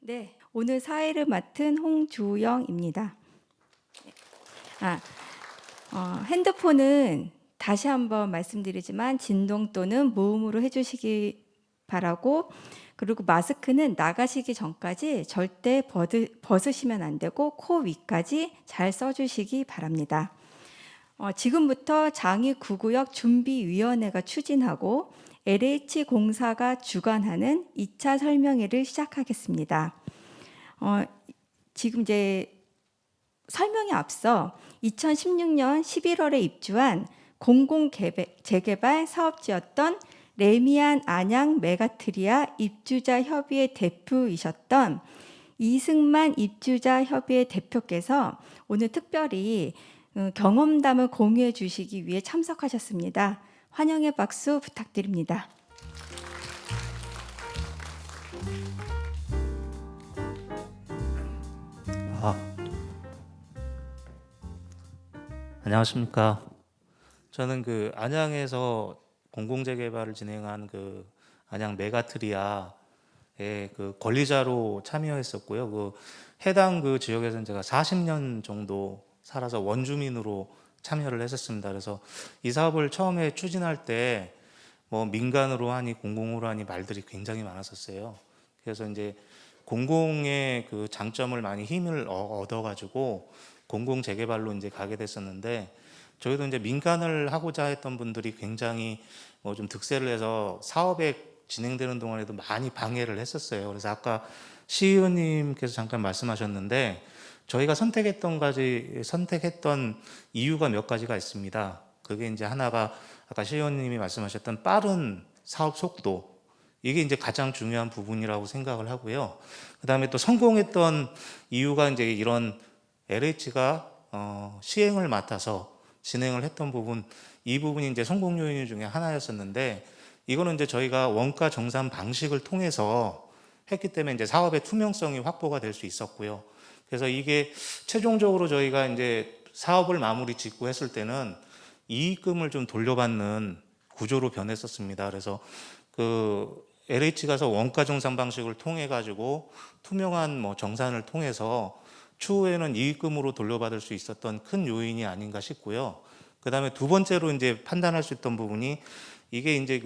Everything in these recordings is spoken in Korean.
네, 오늘 사회를 맡은 홍주영입니다. 아, 핸드폰은 다시 한번 말씀드리지만 진동 또는 무음으로 해주시기 바라고, 그리고 마스크는 나가시기 전까지 절대 벗으시면 안 되고 코 위까지 잘 써주시기 바랍니다. 지금부터 장위 9구역 준비위원회가 추진하고 LH공사가 주관하는 2차 설명회를 시작하겠습니다. 지금 이제 설명에 앞서 2016년 11월에 입주한 공공재개발 사업지였던 레미안 안양 메가트리아 입주자 협의회 대표이셨던 이승만 입주자 협의회 대표께서 오늘 특별히 경험담을 공유해 주시기 위해 참석하셨습니다. 환영의 박수 부탁드립니다. 안녕하십니까. 저는 안양에서 공공재개발을 진행한 안양 메가트리아의 권리자로 참여했었고요. 해당 지역에서는 제가 40년 정도 살아서 원주민으로 참여를 했었습니다. 그래서 이 사업을 처음에 추진할 때 민간으로 하니 공공으로 하니 말들이 굉장히 많았었어요. 그래서 이제 공공의 장점을 많이 힘을 얻어가지고 공공 재개발로 이제 가게 됐었는데, 저희도 이제 민간을 하고자 했던 분들이 굉장히 좀 득세를 해서 사업에 진행되는 동안에도 많이 방해를 했었어요. 그래서 아까 시의원님께서 잠깐 말씀하셨는데, 저희가 선택했던 이유가 몇 가지가 있습니다. 그게 이제 하나가 아까 시의원님이 말씀하셨던 빠른 사업 속도, 이게 이제 가장 중요한 부분이라고 생각을 하고요. 그다음에 또 성공했던 이유가 이제 이런 LH가 시행을 맡아서 진행을 했던 부분, 이 부분이 이제 성공 요인 중에 하나였었는데, 이거는 이제 저희가 원가 정산 방식을 통해서 했기 때문에 이제 사업의 투명성이 확보가 될 수 있었고요. 그래서 이게 최종적으로 저희가 이제 사업을 마무리 짓고 했을 때는 이익금을 좀 돌려받는 구조로 변했었습니다. 그래서 LH 가서 원가 정산 방식을 통해 가지고 투명한 정산을 통해서 추후에는 이익금으로 돌려받을 수 있었던 큰 요인이 아닌가 싶고요. 그 다음에 두 번째로 이제 판단할 수 있던 부분이, 이게 이제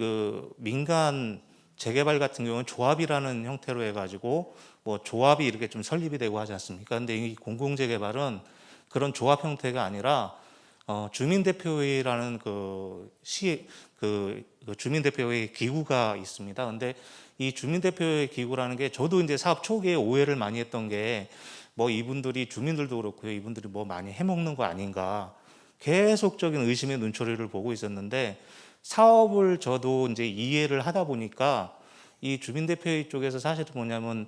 민간 재개발 같은 경우는 조합이라는 형태로 해가지고 조합이 이렇게 좀 설립이 되고 하지 않습니까? 근데 이 공공재개발은 그런 조합 형태가 아니라 주민대표회의라는 주민대표회의 기구가 있습니다. 근데 이 주민대표회의 기구라는 게, 저도 이제 사업 초기에 오해를 많이 했던 게, 이분들이, 주민들도 그렇고요, 이분들이 많이 해먹는 거 아닌가, 계속적인 의심의 눈초리를 보고 있었는데, 사업을 저도 이제 이해를 하다 보니까 이 주민대표회의 쪽에서 사실은 뭐냐면,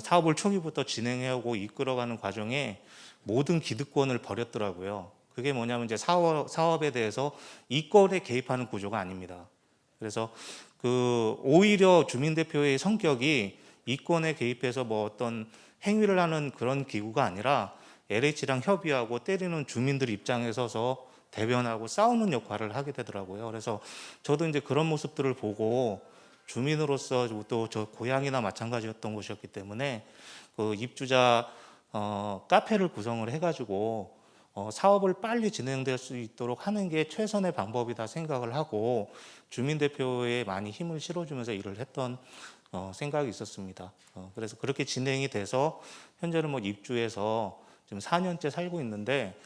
사업을 초기부터 진행해오고 이끌어가는 과정에 모든 기득권을 버렸더라고요. 그게 뭐냐면 이제 사업에 대해서 이권에 개입하는 구조가 아닙니다. 그래서 오히려 주민대표의 성격이 이권에 개입해서 어떤 행위를 하는 그런 기구가 아니라 LH랑 협의하고 때리는 주민들 입장에 서서 대변하고 싸우는 역할을 하게 되더라고요. 그래서 저도 이제 그런 모습들을 보고, 주민으로서 또 저 고향이나 마찬가지였던 곳이었기 때문에 입주자 카페를 구성을 해가지고 사업을 빨리 진행될 수 있도록 하는 게 최선의 방법이다 생각을 하고, 주민대표에 많이 힘을 실어주면서 일을 했던 생각이 있었습니다. 그래서 그렇게 진행이 돼서 현재는 입주해서 지금 4년째 살고 있는데,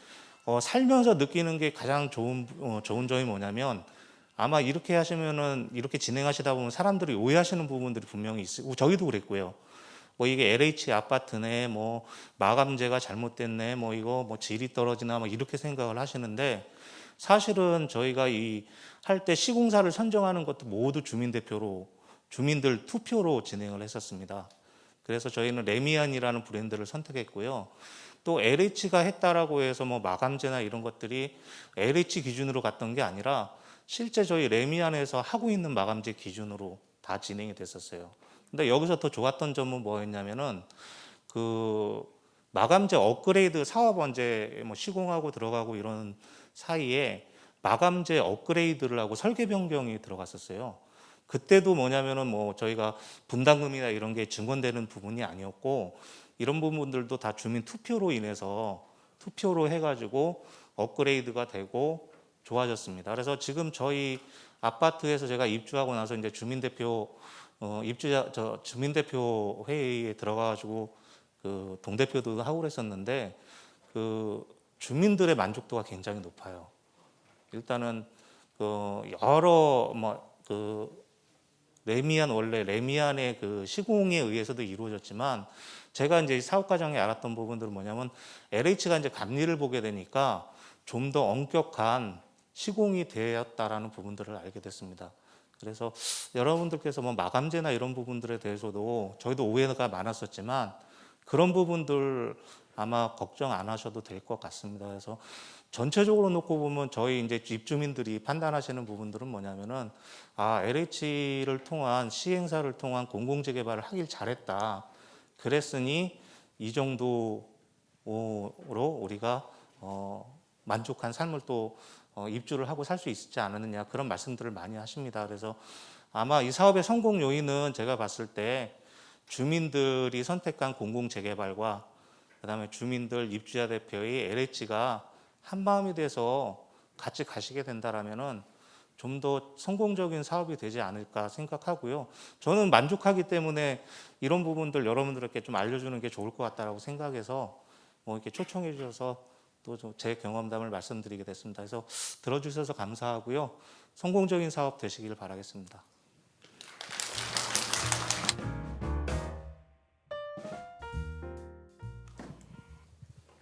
살면서 느끼는 게 가장 좋은 점이 뭐냐면, 아마 이렇게 하시면은, 이렇게 진행하시다 보면 사람들이 오해하시는 부분들이 분명히 있고, 저희도 그랬고요. 이게 LH 아파트네, 마감재가 잘못됐네, 이거 질이 떨어지나, 이렇게 생각을 하시는데, 사실은 저희가 할 때 시공사를 선정하는 것도 모두 주민들 투표로 진행을 했었습니다. 그래서 저희는 레미안이라는 브랜드를 선택했고요. 또 LH가 했다라고 해서 마감재나 이런 것들이 LH 기준으로 갔던 게 아니라, 실제 저희 레미안에서 하고 있는 마감재 기준으로 다 진행이 됐었어요. 근데 여기서 더 좋았던 점은 뭐였냐면은, 마감재 업그레이드 사업 언제 시공하고 들어가고 이런 사이에 마감재 업그레이드를 하고 설계 변경이 들어갔었어요. 그때도 뭐냐면은 뭐 저희가 분담금이나 이런 게 증권되는 부분이 아니었고 이런 부분들도 다 주민 투표로 인해서 투표로 해가지고 업그레이드가 되고 좋아졌습니다. 그래서 지금 저희 아파트에서 제가 입주하고 나서 이제 주민대표 주민대표 회의에 들어가가지고 그 동대표도 하고 그랬었는데 그 주민들의 만족도가 굉장히 높아요. 일단은 그 여러 뭐그 원래 레미안의 그 시공에 의해서도 이루어졌지만 제가 이제 사업 과정에 알았던 부분들은 뭐냐면 LH가 이제 감리를 보게 되니까 좀 더 엄격한 시공이 되었다라는 부분들을 알게 됐습니다. 그래서 여러분들께서 뭐 마감재나 이런 부분들에 대해서도 저희도 오해가 많았었지만 그런 부분들 아마 걱정 안 하셔도 될 것 같습니다. 그래서 전체적으로 놓고 보면 저희 이제 입주민들이 판단하시는 부분들은 뭐냐면은 LH를 통한 시행사를 통한 공공재개발을 하길 잘했다. 그랬으니 이 정도로 우리가 만족한 삶을 또 입주를 하고 살 수 있지 않느냐 그런 말씀들을 많이 하십니다. 그래서 아마 이 사업의 성공 요인은 제가 봤을 때 주민들이 선택한 공공재개발과 그다음에 주민들 입주자 대표의 LH가 한 마음이 돼서 같이 가시게 된다라면은 좀 더 성공적인 사업이 되지 않을까 생각하고요. 저는 만족하기 때문에 이런 부분들 여러분들께 좀 알려주는 게 좋을 것 같다라고 생각해서 뭐 이렇게 초청해 주셔서 또 제 경험담을 말씀드리게 됐습니다. 그래서 들어주셔서 감사하고요. 성공적인 사업 되시길 바라겠습니다.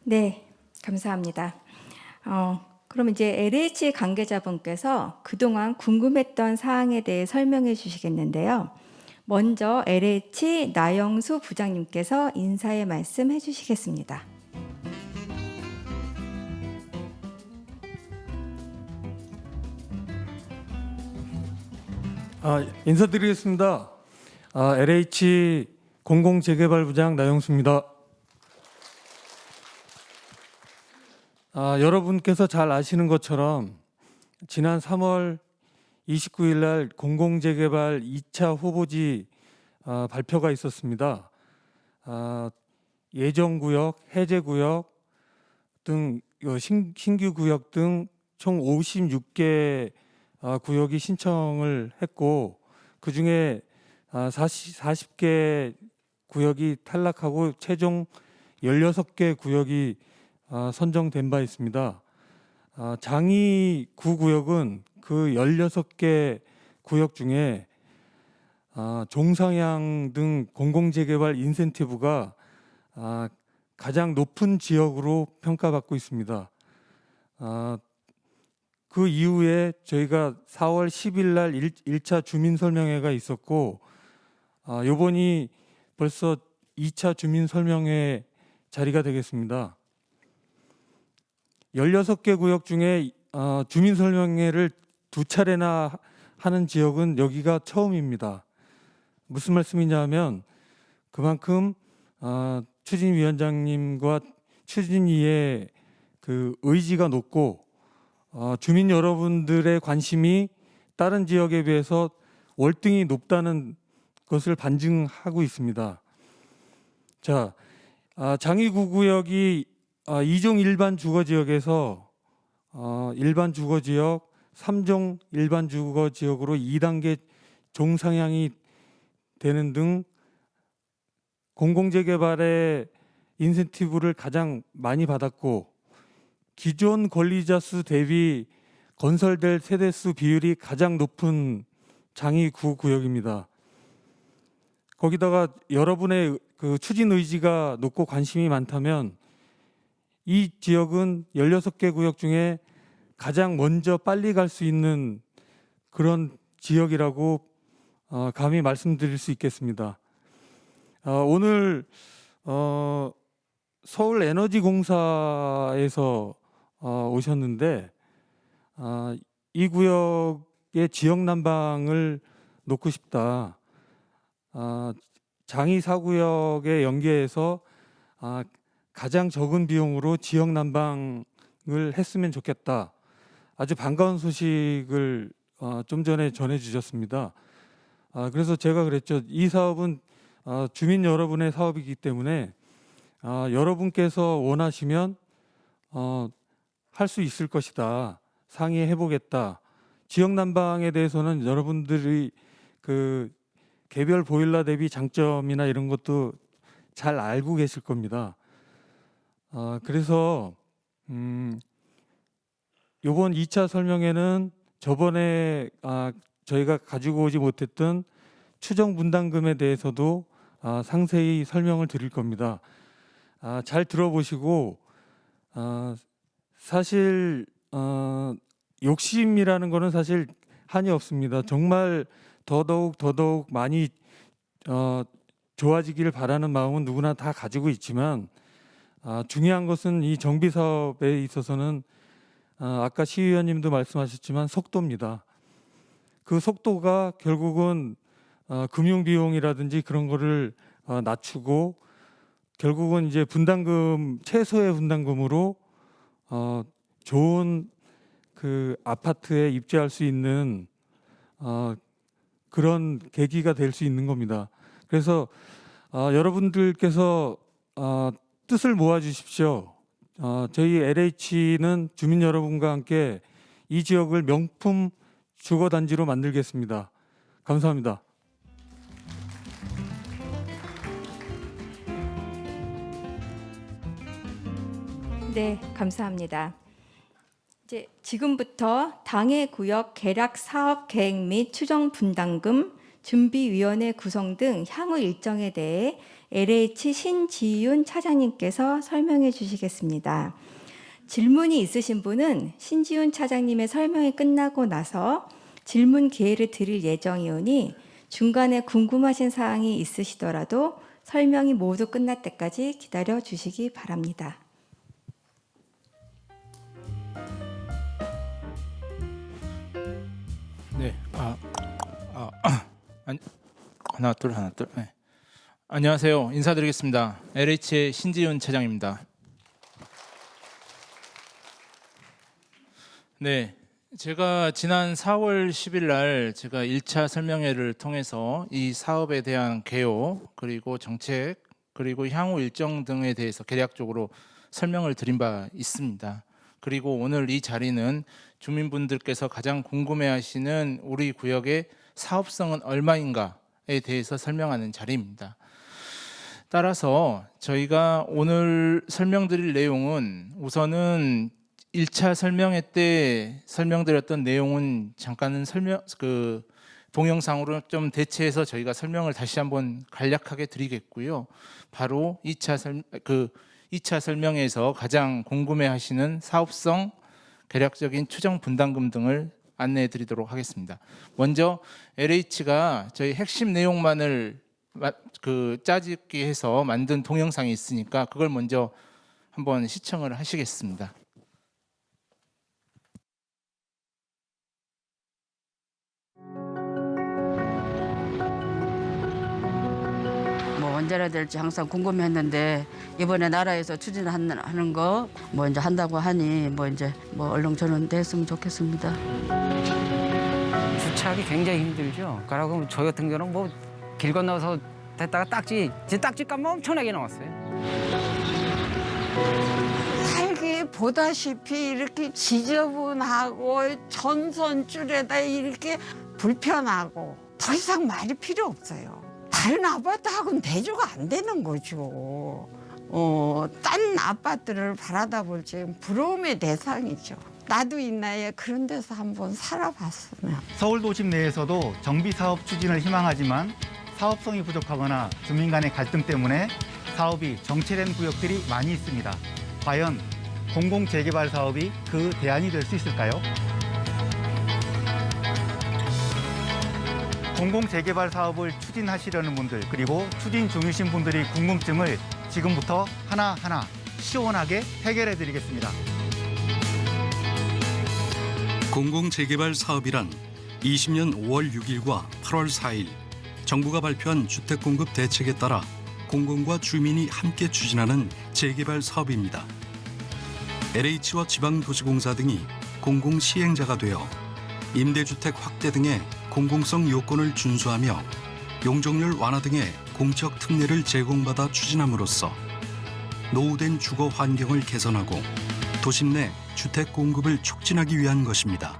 네, 감사합니다. 그럼 이제 LH 관계자분께서 그동안 궁금했던 사항에 대해 설명해 주시겠는데요. 먼저 LH 나영수 부장님께서 인사의 말씀 해주시겠습니다. 인사드리겠습니다. LH 공공재개발부장 나영수입니다. 여러분께서 잘 아시는 것처럼 지난 3월 29일 날 공공재개발 2차 후보지 발표가 있었습니다. 예정구역, 해제구역 등 신규 구역 등 총 56개 구역이 신청을 했고 그중에 40개 구역이 탈락하고 최종 16개 구역이 선정된 바 있습니다. 장이 9구역은 그 16개 구역 중에 종상향 등 공공재개발 인센티브가 가장 높은 지역으로 평가받고 있습니다. 그 이후에 저희가 4월 10일 날 1차 주민설명회가 있었고 이번이 벌써 2차 주민설명회 자리가 되겠습니다. 16개 구역 중에 주민설명회를 2차례나 하는 지역은 여기가 처음입니다. 무슨 말씀이냐 면 그만큼 추진위원장님과 추진위의 그 의지가 높고 주민 여러분들의 관심이 다른 지역에 비해서 월등히 높다는 것을 반증하고 있습니다. 자, 장이 9구역이 2종 일반 주거지역에서 일반 주거지역, 3종 일반 주거지역으로 2단계 종상향이 되는 등 공공재개발의 인센티브를 가장 많이 받았고 기존 권리자 수 대비 건설될 세대수 비율이 가장 높은 장이 9구역입니다. 거기다가 여러분의 그 추진 의지가 높고 관심이 많다면 이 지역은 16개 구역 중에 가장 먼저 빨리 갈 수 있는 그런 지역이라고 감히 말씀드릴 수 있겠습니다. 오늘 서울에너지공사에서 오셨는데 이 구역의 지역 난방을 놓고 싶다. 장이 4구역에 연계해서 가장 적은 비용으로 지역 난방을 했으면 좋겠다. 아주 반가운 소식을 좀 전에 전해 주셨습니다. 그래서 제가 그랬죠. 이 사업은 주민 여러분의 사업이기 때문에 여러분께서 원하시면 할 수 있을 것이다. 상의해 보겠다. 지역 난방에 대해서는 여러분들이 그 개별 보일러 대비 장점이나 이런 것도 잘 알고 계실 겁니다. 그래서 이번 2차 설명회는 저번에 저희가 가지고 오지 못했던 추정 분담금에 대해서도 상세히 설명을 드릴 겁니다. 잘 들어보시고 사실 욕심이라는 거는 사실 한이 없습니다. 정말 더더욱 많이 좋아지기를 바라는 마음은 누구나 다 가지고 있지만 중요한 것은 이 정비 사업에 있어서는 아까 시의원님도 말씀하셨지만 속도입니다. 그 속도가 결국은 금융 비용이라든지 그런 거를 낮추고 결국은 이제 분담금 최소의 분담금으로 좋은 그 아파트에 입주할 수 있는 그런 계기가 될 수 있는 겁니다. 그래서 여러분들께서 뜻을 모아 주십시오. 저희 LH는 주민 여러분과 함께 이 지역을 명품 주거 단지로 만들겠습니다. 감사합니다. 네, 감사합니다. 이제 지금부터 당해 구역 개략 사업 계획 및 추정 분담금 준비위원회 구성 등 향후 일정에 대해 LH 신지윤 차장님께서 설명해 주시겠습니다. 질문이 있으신 분은 신지윤 차장님의 설명이 끝나고 나서 질문 기회를 드릴 예정이오니 중간에 궁금하신 사항이 있으시더라도 설명이 모두 끝날 때까지 기다려 주시기 바랍니다. 네, 하나 둘. 네. 안녕하세요. 인사드리겠습니다. LH의 신지윤 차장입니다. 네, 제가 지난 4월 10일 날 제가 1차 설명회를 통해서 이 사업에 대한 개요 그리고 정책 그리고 향후 일정 등에 대해서 개략적으로 설명을 드린 바 있습니다. 그리고 오늘 이 자리는 주민분들께서 가장 궁금해하시는 우리 구역의 사업성은 얼마인가에 대해서 설명하는 자리입니다. 따라서 저희가 오늘 설명드릴 내용은 우선은 1차 설명회 때 설명드렸던 내용은 잠깐은 동영상으로 좀 대체해서 저희가 설명을 다시 한번 간략하게 드리겠고요. 바로 2차 설명회에서 가장 궁금해하시는 사업성, 개략적인 추정 분담금 등을 안내해 드리도록 하겠습니다. 먼저 LH가 저희 핵심 내용만을 짜집기 해서 만든 동영상이 있으니까 그걸 먼저 한번 시청을 하시겠습니다. 뭐 언제나 될지 항상 궁금했는데 이번에 나라에서 추진하는 거 뭐 이제 한다고 하니 뭐 이제 뭐 얼른 저는 됐으면 좋겠습니다. 주차하기 굉장히 힘들죠. 그러고 저희 같은 경우는 뭐 길 건너서 됐다가 딱지값만 엄청나게 나왔어요. 살기 보다시피 이렇게 지저분하고 전선줄에다 이렇게 불편하고 더 이상 말이 필요 없어요. 다른 아파트하고는 대조가 안 되는 거죠. 딴 아파트를 바라다 볼 때 부러움의 대상이죠. 나도 이 나이에 그런 데서 한번 살아봤으면. 서울 도심 내에서도 정비 사업 추진을 희망하지만 사업성이 부족하거나 주민 간의 갈등 때문에 사업이 정체된 구역들이 많이 있습니다. 과연 공공재개발 사업이 그 대안이 될 수 있을까요? 공공재개발 사업을 추진하시려는 분들 그리고 추진 중이신 분들의 궁금증을 지금부터 하나하나 시원하게 해결해 드리겠습니다. 공공재개발 사업이란 20년 5월 6일과 8월 4일 정부가 발표한 주택공급 대책에 따라 공공과 주민이 함께 추진하는 재개발 사업입니다. LH와 지방도시공사 등이 공공시행자가 되어 임대주택 확대 등의 공공성 요건을 준수하며 용적률 완화 등의 공적 특례를 제공받아 추진함으로써 노후된 주거 환경을 개선하고 도심 내 주택 공급을 촉진하기 위한 것입니다.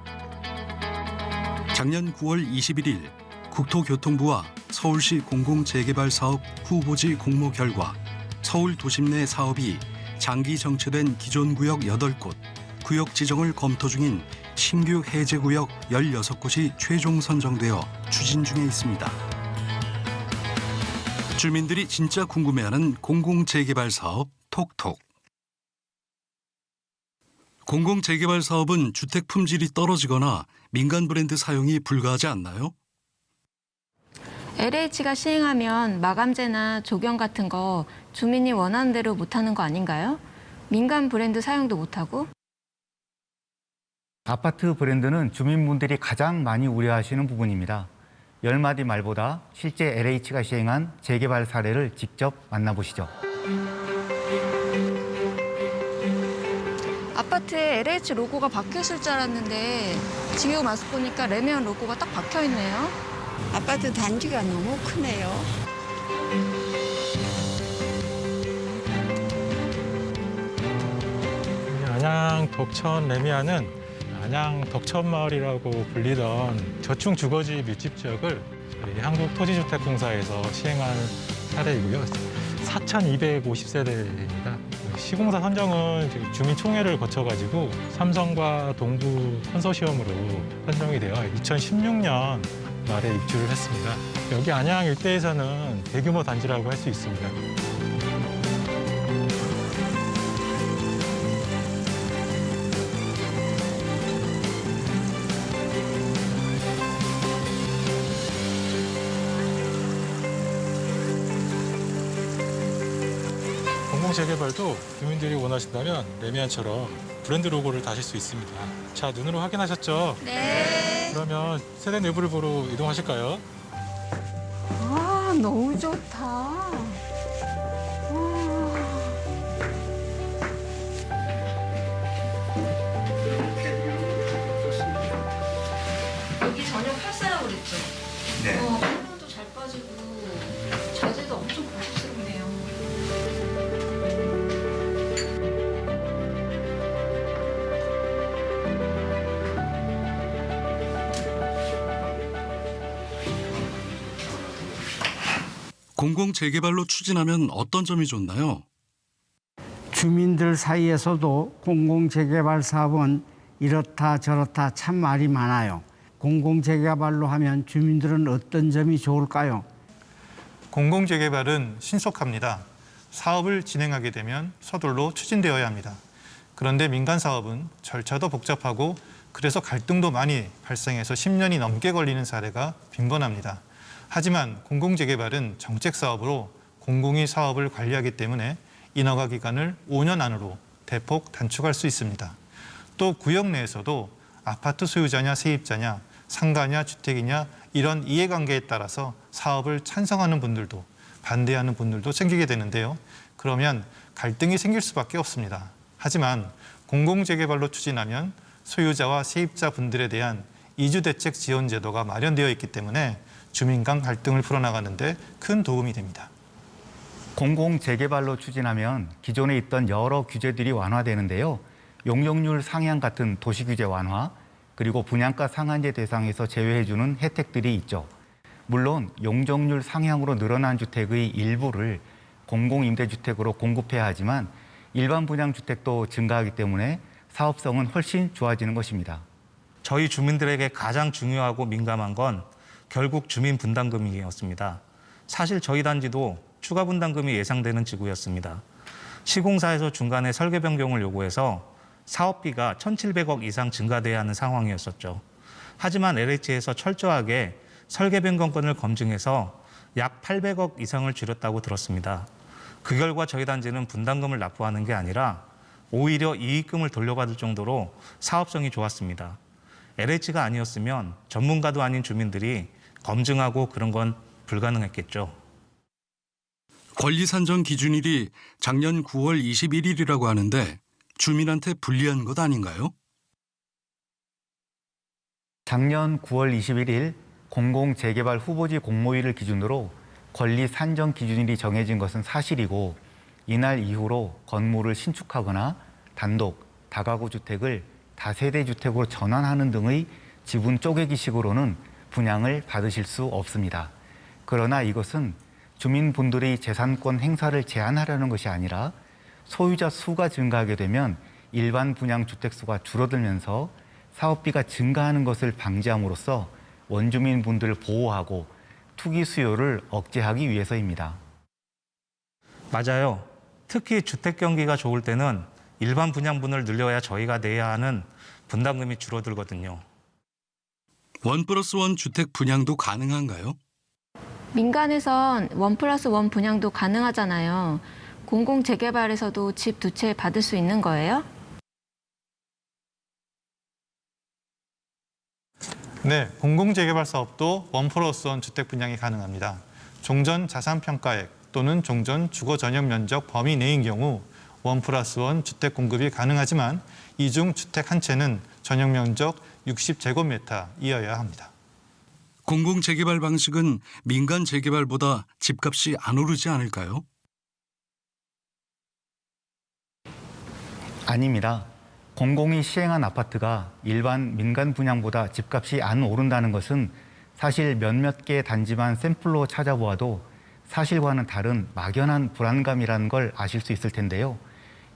작년 9월 21일 국토교통부와 서울시 공공재개발사업 후보지 공모 결과 서울 도심 내 사업이 장기 정체된 기존 구역 8곳, 구역 지정을 검토 중인 신규 해제구역 16곳이 최종 선정되어 추진 중에 있습니다. 주민들이 진짜 궁금해하는 공공재개발 사업 톡톡. 공공재개발 사업은 주택 품질이 떨어지거나 민간 브랜드 사용이 불가하지 않나요? LH가 시행하면 마감재나 조경 같은 거 주민이 원하는 대로 못하는 거 아닌가요? 민간 브랜드 사용도 못하고? 아파트 브랜드는 주민분들이 가장 많이 우려하시는 부분입니다. 10마디 말보다 실제 LH가 시행한 재개발 사례를 직접 만나보시죠. 아파트에 LH 로고가 박혀있을 줄 알았는데 지금 와서 보니까 레미안 로고가 딱 박혀있네요. 아파트 단지가 너무 크네요. 안양 덕천 레미안은 안양 덕천마을이라고 불리던 저층 주거지 밀집 지역을 저희 한국토지주택공사에서 시행한 사례이고요. 4,250세대입니다. 시공사 선정은 주민총회를 거쳐가지고 삼성과 동부 컨소시엄으로 선정이 되어 2016년 말에 입주를 했습니다. 여기 안양 일대에서는 대규모 단지라고 할 수 있습니다. 공공재개발도 주민들이 원하신다면 레미안처럼 브랜드 로고를 다실 수 있습니다. 자, 눈으로 확인하셨죠? 네. 그러면 세대 내부를 보러 이동하실까요? 아, 너무 좋다. 여기 전용 8사라고 그랬죠? 네. 하늘도 잘 빠지고 자재도 엄청 고급스럽네요. 공공재개발로 추진하면 어떤 점이 좋나요? 주민들 사이에서도 공공재개발 사업은 이렇다 저렇다 참 말이 많아요. 공공재개발로 하면 주민들은 어떤 점이 좋을까요? 공공재개발은 신속합니다. 사업을 진행하게 되면 서둘러 추진되어야 합니다. 그런데 민간 사업은 절차도 복잡하고 그래서 갈등도 많이 발생해서 10년이 넘게 걸리는 사례가 빈번합니다. 하지만 공공재개발은 정책사업으로 공공이 사업을 관리하기 때문에 인허가 기간을 5년 안으로 대폭 단축할 수 있습니다. 또 구역 내에서도 아파트 소유자냐 세입자냐 상가냐 주택이냐 이런 이해관계에 따라서 사업을 찬성하는 분들도 반대하는 분들도 생기게 되는데요. 그러면 갈등이 생길 수밖에 없습니다. 하지만 공공재개발로 추진하면 소유자와 세입자 분들에 대한 이주대책 지원 제도가 마련되어 있기 때문에 주민 간 갈등을 풀어나가는 데 큰 도움이 됩니다. 공공재개발로 추진하면 기존에 있던 여러 규제들이 완화되는데요. 용적률 상향 같은 도시규제 완화, 그리고 분양가 상한제 대상에서 제외해주는 혜택들이 있죠. 물론 용적률 상향으로 늘어난 주택의 일부를 공공임대주택으로 공급해야 하지만 일반 분양주택도 증가하기 때문에 사업성은 훨씬 좋아지는 것입니다. 저희 주민들에게 가장 중요하고 민감한 건 결국 주민 분담금이었습니다. 사실 저희 단지도 추가 분담금이 예상되는 지구였습니다. 시공사에서 중간에 설계 변경을 요구해서 사업비가 1,700억 이상 증가돼야 하는 상황이었었죠. 하지만 LH에서 철저하게 설계 변경권을 검증해서 약 800억 이상을 줄였다고 들었습니다. 그 결과 저희 단지는 분담금을 납부하는 게 아니라 오히려 이익금을 돌려받을 정도로 사업성이 좋았습니다. LH가 아니었으면 전문가도 아닌 주민들이 검증하고 그런 건 불가능했겠죠. 권리 산정 기준일이 작년 9월 21일이라고 하는데 주민한테 불리한 것 아닌가요? 작년 9월 21일 공공재개발 후보지 공모위를 기준으로 권리 산정 기준일이 정해진 것은 사실이고 이날 이후로 건물을 신축하거나 단독, 다가구 주택을 다세대 주택으로 전환하는 등의 지분 쪼개기식으로는 분양을 받으실 수 없습니다. 그러나 이것은 주민분들의 재산권 행사를 제한하려는 것이 아니라 소유자 수가 증가하게 되면 일반 분양 주택 수가 줄어들면서 사업비가 증가하는 것을 방지함으로써 원주민분들을 보호하고 투기 수요를 억제하기 위해서입니다. 맞아요. 특히 주택 경기가 좋을 때는 일반 분양분을 늘려야 저희가 내야 하는 분담금이 줄어들거든요. 1+1 주택 분양도 가능한가요? 민간에선 1+1 분양도 가능하잖아요. 공공재개발에서도 집 2채 받을 수 있는 거예요? 네, 공공재개발 사업도 1+1 주택 분양이 가능합니다. 종전 자산평가액 또는 종전 주거 전용 면적 범위 내인 경우 1+1 주택 공급이 가능하지만 이중 주택 한 채는 전용 면적 60제곱미터이어야 합니다. 공공재개발 방식은 민간 재개발보다 집값이 안 오르지 않을까요? 아닙니다. 공공이 시행한 아파트가 일반 민간 분양보다 집값이 안 오른다는 것은 사실 몇몇 개 단지만 샘플로 찾아보아도 사실과는 다른 막연한 불안감이라는 걸 아실 수 있을 텐데요.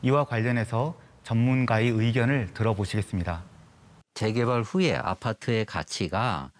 이와 관련해서 전문가의 의견을 들어보시겠습니다. 재개발 후에 아파트의 가치가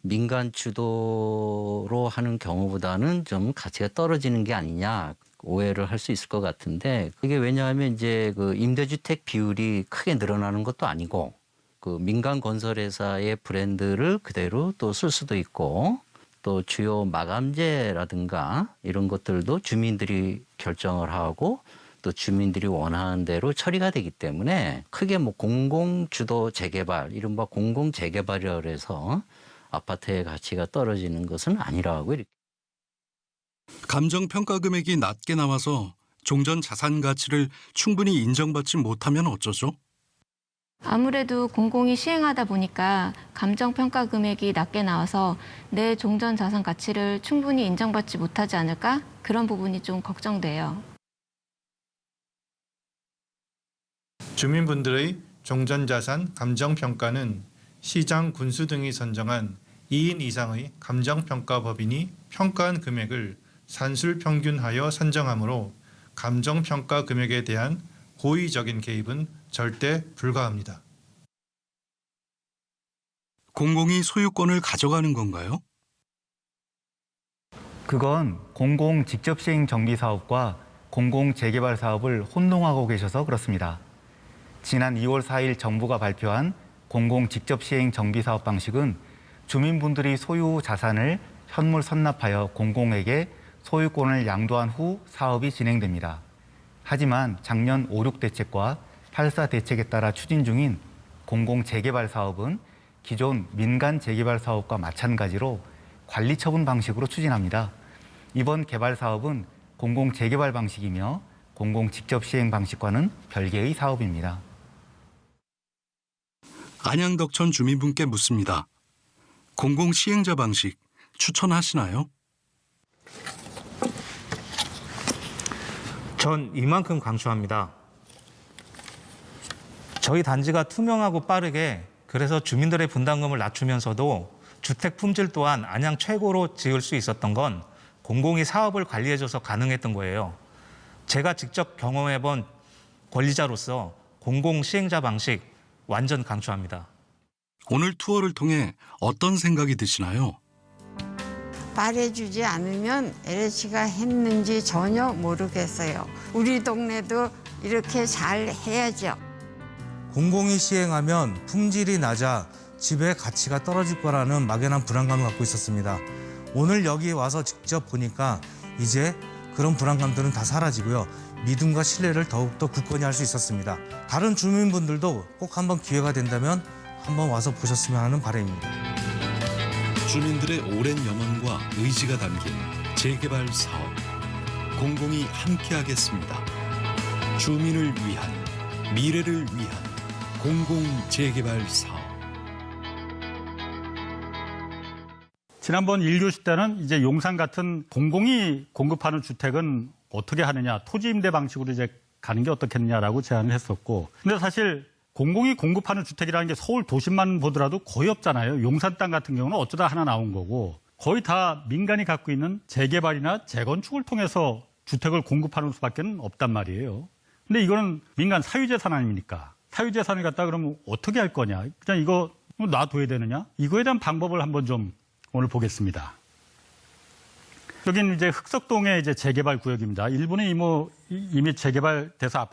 민간 주도로 하는 경우보다는 좀 가치가 떨어지는 게 아니냐 오해를 할 수 있을 것 같은데 그게 왜냐하면 이제 그 임대주택 비율이 크게 늘어나는 것도 아니고 그 민간 건설회사의 브랜드를 그대로 또 쓸 수도 있고 또 주요 마감재라든가 이런 것들도 주민들이 결정을 하고 또 주민들이 원하는 대로 처리가 되기 때문에 크게 뭐 공공주도 재개발, 이른바 공공재개발이라고 해서 아파트의 가치가 떨어지는 것은 아니라고 이렇게. 감정평가 금액이 낮게 나와서 종전 자산 가치를 충분히 인정받지 못하면 어쩌죠? 아무래도 공공이 시행하다 보니까 감정평가 금액이 낮게 나와서 내 종전 자산 가치를 충분히 인정받지 못하지 않을까? 그런 부분이 좀 걱정돼요. 주민분들의 종전자산 감정평가는 시장, 군수 등이 선정한 2인 이상의 감정평가법인이 평가한 금액을 산술평균하여 산정하므로 감정평가 금액에 대한 고의적인 개입은 절대 불가합니다. 공공이 소유권을 가져가는 건가요? 그건 공공 직접 시행 정비 사업과 공공 재개발 사업을 혼동하고 계셔서 그렇습니다. 지난 2월 4일 정부가 발표한 공공 직접 시행 정비 사업 방식은 주민분들이 소유 자산을 현물 선납하여 공공에게 소유권을 양도한 후 사업이 진행됩니다. 하지만 작년 5.6 대책과 8.4 대책에 따라 추진 중인 공공 재개발 사업은 기존 민간 재개발 사업과 마찬가지로 관리 처분 방식으로 추진합니다. 이번 개발 사업은 공공 재개발 방식이며 공공 직접 시행 방식과는 별개의 사업입니다. 안양덕천 주민분께 묻습니다. 공공 시행자 방식 추천하시나요? 전 이만큼 강조합니다. 저희 단지가 투명하고 빠르게 그래서 주민들의 분담금을 낮추면서도 주택 품질 또한 안양 최고로 지을 수 있었던 건 공공이 사업을 관리해줘서 가능했던 거예요. 제가 직접 경험해본 권리자로서 공공 시행자 방식 완전 강추합니다. 오늘 투어를 통해 어떤 생각이 드시나요? 말해주지 않으면 LH가 했는지 전혀 모르겠어요. 우리 동네도 이렇게 잘 해야죠. 공공이 시행하면 품질이 낮아 집의 가치가 떨어질 거라는 막연한 불안감을 갖고 있었습니다. 오늘 여기 와서 직접 보니까 이제 그런 불안감들은 다 사라지고요. 믿음과 신뢰를 더욱더 굳건히 할 수 있었습니다. 다른 주민분들도 꼭 한번 기회가 된다면 한번 와서 보셨으면 하는 바람입니다. 주민들의 오랜 염원과 의지가 담긴 재개발 사업. 공공이 함께하겠습니다. 주민을 위한, 미래를 위한 공공 재개발 사업. 지난번 1교시 때는 이제 용산 같은 공공이 공급하는 주택은 어떻게 하느냐, 토지 임대 방식으로 이제 가는 게 어떻겠냐라고 제안을 했었고, 근데 사실 공공이 공급하는 주택이라는 게 서울 도심만 보더라도 거의 없잖아요. 용산 땅 같은 경우는 어쩌다 하나 나온 거고, 거의 다 민간이 갖고 있는 재개발이나 재건축을 통해서 주택을 공급하는 수밖에 없단 말이에요. 근데 이거는 민간 사유재산 아닙니까? 사유재산을 갖다 그러면 어떻게 할 거냐? 그냥 이거 놔둬야 되느냐? 이거에 대한 방법을 한번 좀 오늘 보겠습니다. 여기는 이제 흑석동의 이제 재개발 구역입니다. 일부는 이미 재개발돼서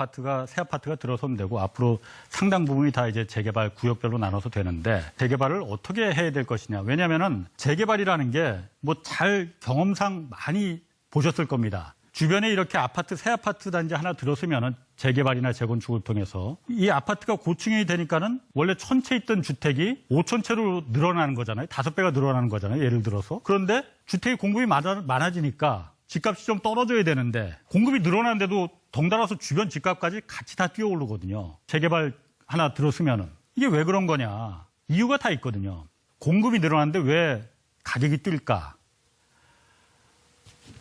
새 아파트가 들어서면 되고, 앞으로 상당 부분이 다 이제 재개발 구역별로 나눠서 되는데, 재개발을 어떻게 해야 될 것이냐? 왜냐면은 재개발이라는 게 잘 경험상 많이 보셨을 겁니다. 주변에 이렇게 새 아파트 단지 하나 들어서면은 재개발이나 재건축을 통해서 이 아파트가 고층이 되니까는 원래 1000채 있던 주택이 5000채로 늘어나는 거잖아요. 5배가 늘어나는 거잖아요. 예를 들어서. 그런데 주택의 공급이 많아지니까 집값이 좀 떨어져야 되는데, 공급이 늘어나는데도 덩달아서 주변 집값까지 같이 다 뛰어오르거든요. 재개발 하나 들었으면은. 이게 왜 그런 거냐? 이유가 다 있거든요. 공급이 늘어나는데 왜 가격이 뛸까?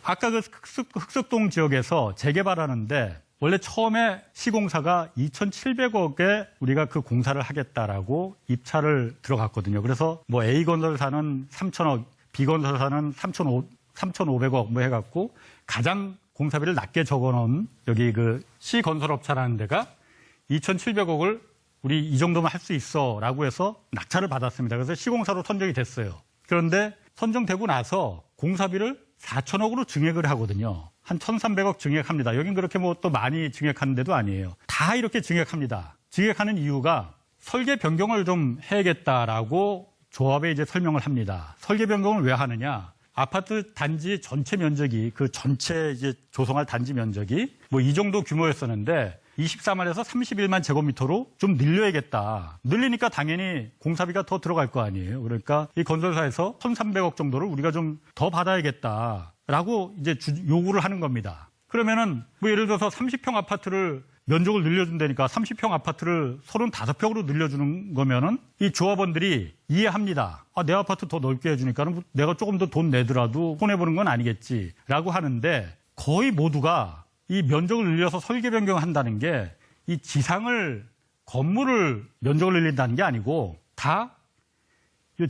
아까 그 흑석동 지역에서 재개발하는데 원래 처음에 시공사가 2,700억에 우리가 그 공사를 하겠다라고 입찰을 들어갔거든요. 그래서 A건설사는 3,000억, B건설사는 3,500억 해갖고 가장 공사비를 낮게 적어놓은 여기 그 C건설업체라는 데가 2,700억을 우리 이 정도면 할 수 있어라고 해서 낙찰을 받았습니다. 그래서 시공사로 선정이 됐어요. 그런데 선정되고 나서 공사비를 4,000억으로 증액을 하거든요. 한 1,300억 증액합니다. 여긴 그렇게 또 많이 증액하는 데도 아니에요. 다 이렇게 증액합니다. 증액하는 이유가 설계 변경을 좀 해야겠다라고 조합에 이제 설명을 합니다. 설계 변경을 왜 하느냐? 아파트 단지 전체 면적이, 그 전체 이제 조성할 단지 면적이 이 정도 규모였었는데 24만에서 31만 제곱미터로 좀 늘려야겠다. 늘리니까 당연히 공사비가 더 들어갈 거 아니에요. 그러니까 이 건설사에서 1,300억 정도를 우리가 좀 더 받아야겠다라고 이제 요구를 하는 겁니다. 그러면은 예를 들어서 30평 아파트를 면적을 늘려준다니까 30평 아파트를 35평으로 늘려주는 거면은 이 조합원들이 이해합니다. 내 아파트 더 넓게 해주니까는 내가 조금 더 돈 내더라도 손해보는 건 아니겠지라고 하는데, 거의 모두가 이 면적을 늘려서 설계 변경한다는 게 이 건물을 면적을 늘린다는 게 아니고 다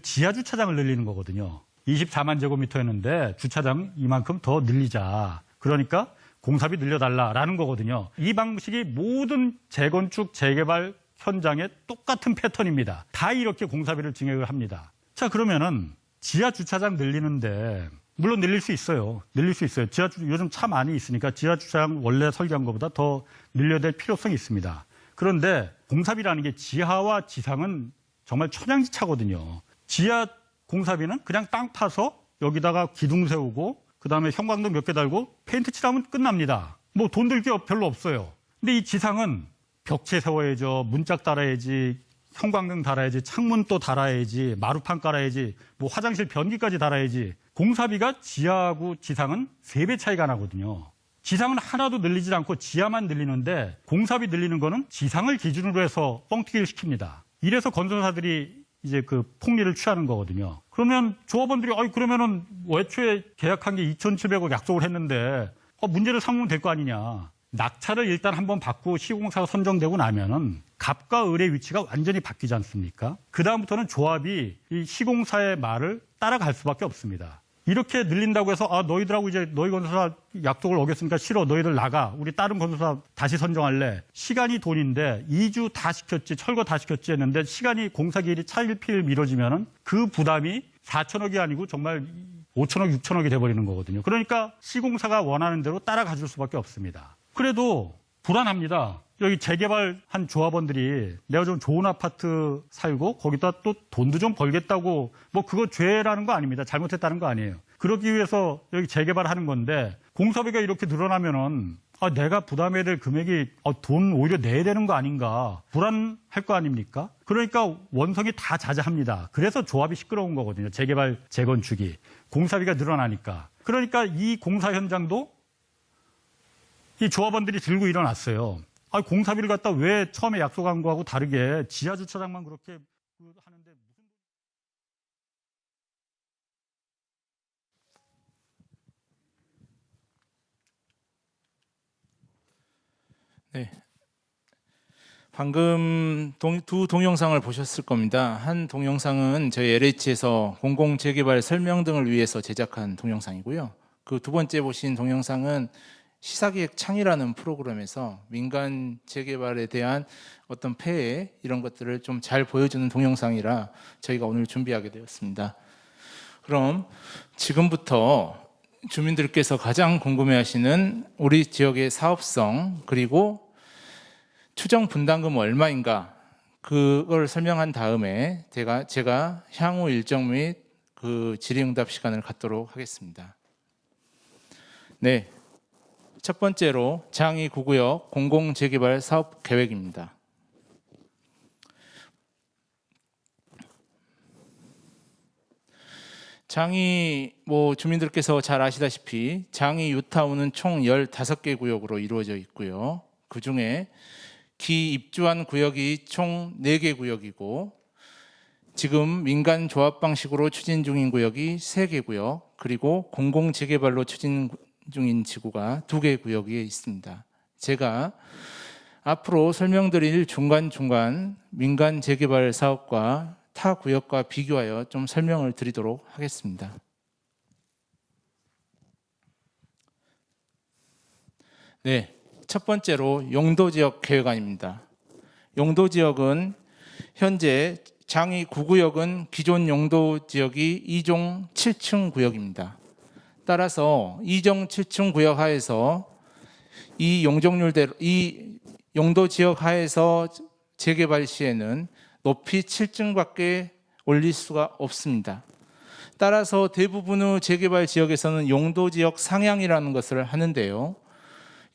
지하 주차장을 늘리는 거거든요. 24만 제곱미터였는데 주차장 이만큼 더 늘리자. 그러니까 공사비 늘려달라라는 거거든요. 이 방식이 모든 재건축, 재개발 현장의 똑같은 패턴입니다. 다 이렇게 공사비를 증액을 합니다. 자, 그러면은 지하 주차장 늘리는데 물론 늘릴 수 있어요. 요즘 차 많이 있으니까 지하 주차장 원래 설계한 것보다 더 늘려야 될 필요성이 있습니다. 그런데 공사비라는 게 지하와 지상은 정말 천양지차거든요. 지하 공사비는 그냥 땅 파서 여기다가 기둥 세우고 그다음에 형광등 몇 개 달고 페인트 칠하면 끝납니다. 돈 들 게 별로 없어요. 근데 이 지상은 벽체 세워야죠. 문짝 달아야지. 형광등 달아야지. 창문 또 달아야지. 마루판 깔아야지. 화장실 변기까지 달아야지. 공사비가 지하하고 지상은 3배 차이가 나거든요. 지상은 하나도 늘리지 않고 지하만 늘리는데 공사비 늘리는 거는 지상을 기준으로 해서 뻥튀기를 시킵니다. 이래서 건설사들이 이제 그 폭리를 취하는 거거든요. 그러면 조합원들이 그러면은 애초에 계약한 게 2,700억 약속을 했는데 문제를 삼으면 될 거 아니냐. 낙찰을 일단 한번 받고 시공사가 선정되고 나면은 갑과 을의 위치가 완전히 바뀌지 않습니까? 그다음부터는 조합이 이 시공사의 말을 따라갈 수밖에 없습니다. 이렇게 늘린다고 해서 너희들하고 이제 너희 건설사 약속을 어겼으니까 싫어. 너희들 나가. 우리 다른 건설사 다시 선정할래. 시간이 돈인데 2주 다 시켰지, 철거 다 시켰지 했는데 시간이 공사 기일이 차일피일 미뤄지면은 그 부담이 4천억이 아니고 정말 5천억, 6천억이 돼버리는 거거든요. 그러니까 시공사가 원하는 대로 따라가 줄 수밖에 없습니다. 그래도 불안합니다. 여기 재개발한 조합원들이 내가 좀 좋은 아파트 살고 거기다 또 돈도 좀 벌겠다고 그거 죄라는 거 아닙니다. 잘못했다는 거 아니에요. 그러기 위해서 여기 재개발하는 건데 공사비가 이렇게 늘어나면은 내가 부담해야 될 금액이 돈 오히려 내야 되는 거 아닌가 불안할 거 아닙니까? 그러니까 원성이 다 자자합니다. 그래서 조합이 시끄러운 거거든요. 재개발, 재건축이. 공사비가 늘어나니까. 그러니까 이 공사 현장도 이 조합원들이 들고 일어났어요. 공사비를 갖다 왜 처음에 약속한 거하고 다르게 지하 주차장만 그렇게 하는데 네. 방금 두 동영상을 보셨을 겁니다. 한 동영상은 저희 LH에서 공공재개발 설명 등을 위해서 제작한 동영상이고요. 그 두 번째 보신 동영상은 시사기획 창이라는 프로그램에서 민간 재개발에 대한 어떤 폐해 이런 것들을 좀 잘 보여주는 동영상이라 저희가 오늘 준비하게 되었습니다. 그럼 지금부터 주민들께서 가장 궁금해하시는 우리 지역의 사업성 그리고 추정 분담금 얼마인가 그걸 설명한 다음에 제가 향후 일정 및 그 질의응답 시간을 갖도록 하겠습니다. 네, 첫 번째로 장이 9구역 공공재개발 사업 계획입니다. 장이 주민들께서 잘 아시다시피 장이 유타운은 총 15개 구역으로 이루어져 있고요. 그 중에 기입주한 구역이 총 4개 구역이고 지금 민간 조합 방식으로 추진 중인 구역이 3개 구역 그리고 공공재개발로 추진 중인 지구가 2개 구역에 있습니다. 제가 앞으로 설명드릴 중간중간 민간 재개발 사업과 타 구역과 비교하여 좀 설명을 드리도록 하겠습니다. 네, 첫 번째로 용도지역 계획안입니다. 용도지역은 현재 장이 9구역은 기존 용도지역이 2종 7층 구역입니다. 따라서 2종 7층 구역 하에서 이 용도지역 하에서 재개발 시에는 높이 7층밖에 올릴 수가 없습니다. 따라서 대부분의 재개발 지역에서는 용도지역 상향이라는 것을 하는데요.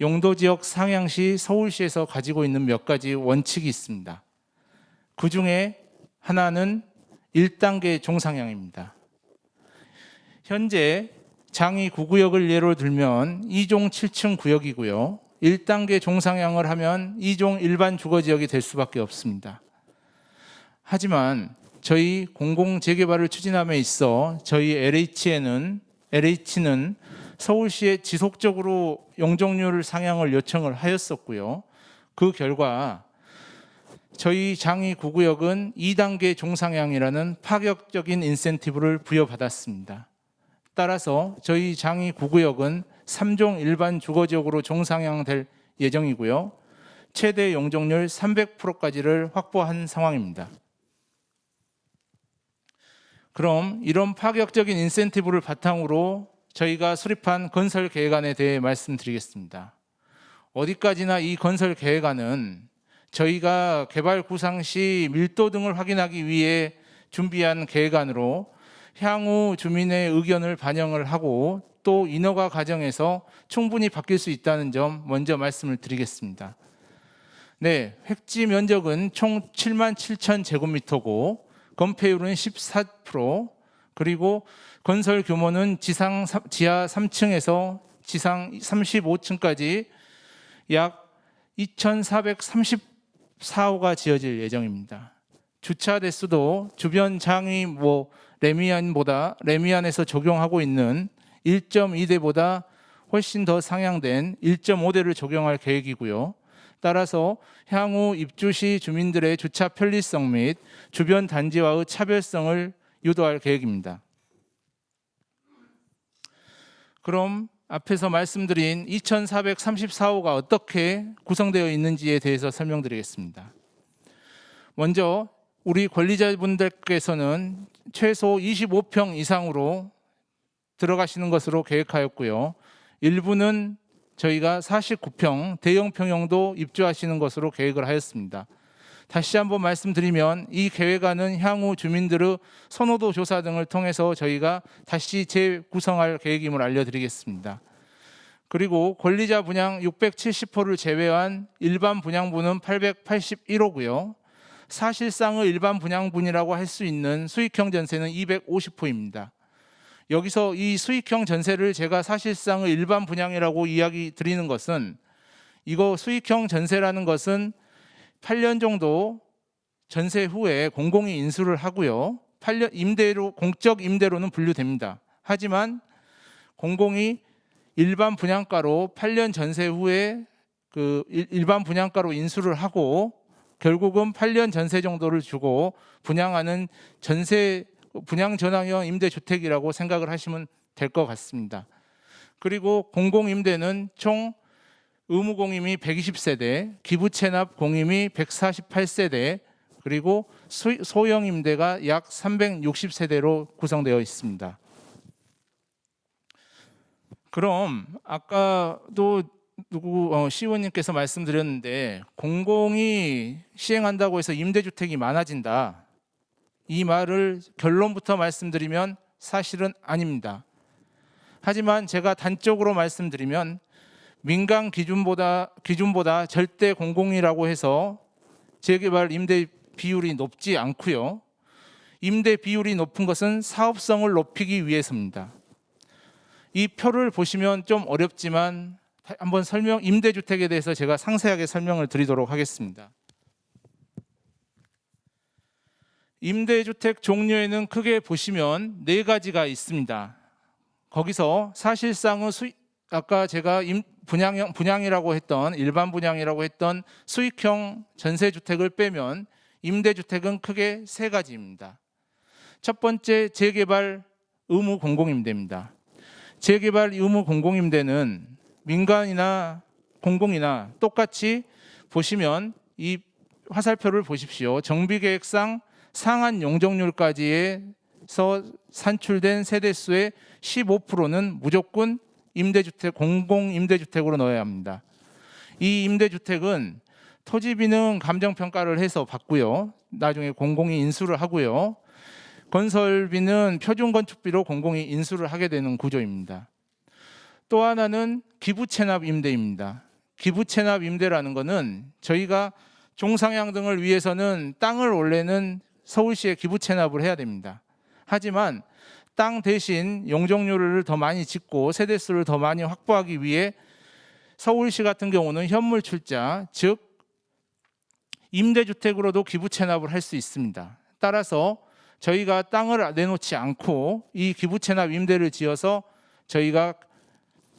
용도지역 상향 시 서울시에서 가지고 있는 몇 가지 원칙이 있습니다. 그 중에 하나는 1단계 종상향입니다. 현재 장이 9구역을 예로 들면 2종 7층 구역이고요. 1단계 종상향을 하면 2종 일반 주거지역이 될 수밖에 없습니다. 하지만 저희 공공재개발을 추진함에 있어 저희 LH는 서울시에 지속적으로 용적률 상향을 요청을 하였었고요. 그 결과 저희 장이 9구역은 2단계 종상향이라는 파격적인 인센티브를 부여받았습니다. 따라서 저희 장이 9구역은 3종 일반 주거지역으로 종상향될 예정이고요. 최대 용적률 300%까지를 확보한 상황입니다. 그럼 이런 파격적인 인센티브를 바탕으로 저희가 수립한 건설 계획안에 대해 말씀드리겠습니다. 어디까지나 이 건설 계획안은 저희가 개발 구상 시 밀도 등을 확인하기 위해 준비한 계획안으로 향후 주민의 의견을 반영을 하고 또 인허가 과정에서 충분히 바뀔 수 있다는 점 먼저 말씀을 드리겠습니다. 네, 획지 면적은 총 77,000제곱미터고 건폐율은 14%, 그리고 건설 규모는 지하 3층에서 지상 35층까지 약 2,434호가 지어질 예정입니다. 주차 대수도 주변 장이 레미안에서 적용하고 있는 1.2대보다 훨씬 더 상향된 1.5대를 적용할 계획이고요. 따라서 향후 입주 시 주민들의 주차 편리성 및 주변 단지와의 차별성을 유도할 계획입니다. 그럼 앞에서 말씀드린 2,434호가 어떻게 구성되어 있는지에 대해서 설명드리겠습니다. 먼저 우리 권리자분들께서는 최소 25평 이상으로 들어가시는 것으로 계획하였고요. 일부는 저희가 49평 대형 평형도 입주하시는 것으로 계획을 하였습니다. 다시 한번 말씀드리면 이 계획안은 향후 주민들의 선호도 조사 등을 통해서 저희가 다시 재구성할 계획임을 알려드리겠습니다. 그리고 권리자 분양 670호를 제외한 일반 분양분은 881호고요. 사실상의 일반 분양분이라고 할 수 있는 수익형 전세는 250호입니다. 여기서 이 수익형 전세를 제가 사실상의 일반 분양이라고 이야기 드리는 것은 이거 수익형 전세라는 것은 8년 정도 전세 후에 공공이 인수를 하고요. 8년 임대로 공적 임대로는 분류됩니다. 하지만 공공이 일반 분양가로 8년 전세 후에 그 일반 분양가로 인수를 하고 결국은 8년 전세 정도를 주고 분양하는 분양 전환형 임대주택이라고 생각을 하시면 될 것 같습니다. 그리고 공공임대는 총 의무 공임이 120세대, 기부 체납 공임이 148세대, 그리고 소형 임대가 약 360세대로 구성되어 있습니다. 그럼 아까도 시의원님께서 말씀드렸는데 공공이 시행한다고 해서 임대주택이 많아진다. 이 말을 결론부터 말씀드리면 사실은 아닙니다. 하지만 제가 단적으로 말씀드리면 민간 기준보다 절대 공공이라고 해서 재개발 임대 비율이 높지 않고요. 임대 비율이 높은 것은 사업성을 높이기 위해서입니다. 이 표를 보시면 좀 어렵지만 한번 임대주택에 대해서 제가 상세하게 설명을 드리도록 하겠습니다. 임대주택 종류에는 크게 보시면 4가지가 있습니다. 거기서 사실상은 아까 제가 분양이라고 했던 일반 분양이라고 했던 수익형 전세주택을 빼면 임대주택은 크게 3가지입니다. 첫 번째 재개발 의무 공공임대입니다. 재개발 의무 공공임대는 민간이나 공공이나 똑같이 보시면 이 화살표를 보십시오. 정비계획상 상한 용적률까지에서 산출된 세대수의 15%는 무조건 임대주택, 공공임대주택으로 넣어야 합니다. 이 임대주택은 토지비는 감정평가를 해서 받고요. 나중에 공공이 인수를 하고요. 건설비는 표준건축비로 공공이 인수를 하게 되는 구조입니다. 또 하나는 기부채납 임대입니다. 기부채납 임대라는 것은 저희가 종상향 등을 위해서는 땅을 원래는 서울시에 기부채납을 해야 됩니다. 하지만 땅 대신 용적률을 더 많이 짓고 세대수를 더 많이 확보하기 위해 서울시 같은 경우는 현물출자, 즉 임대주택으로도 기부채납을 할 수 있습니다. 따라서 저희가 땅을 내놓지 않고 이 기부채납 임대를 지어서 저희가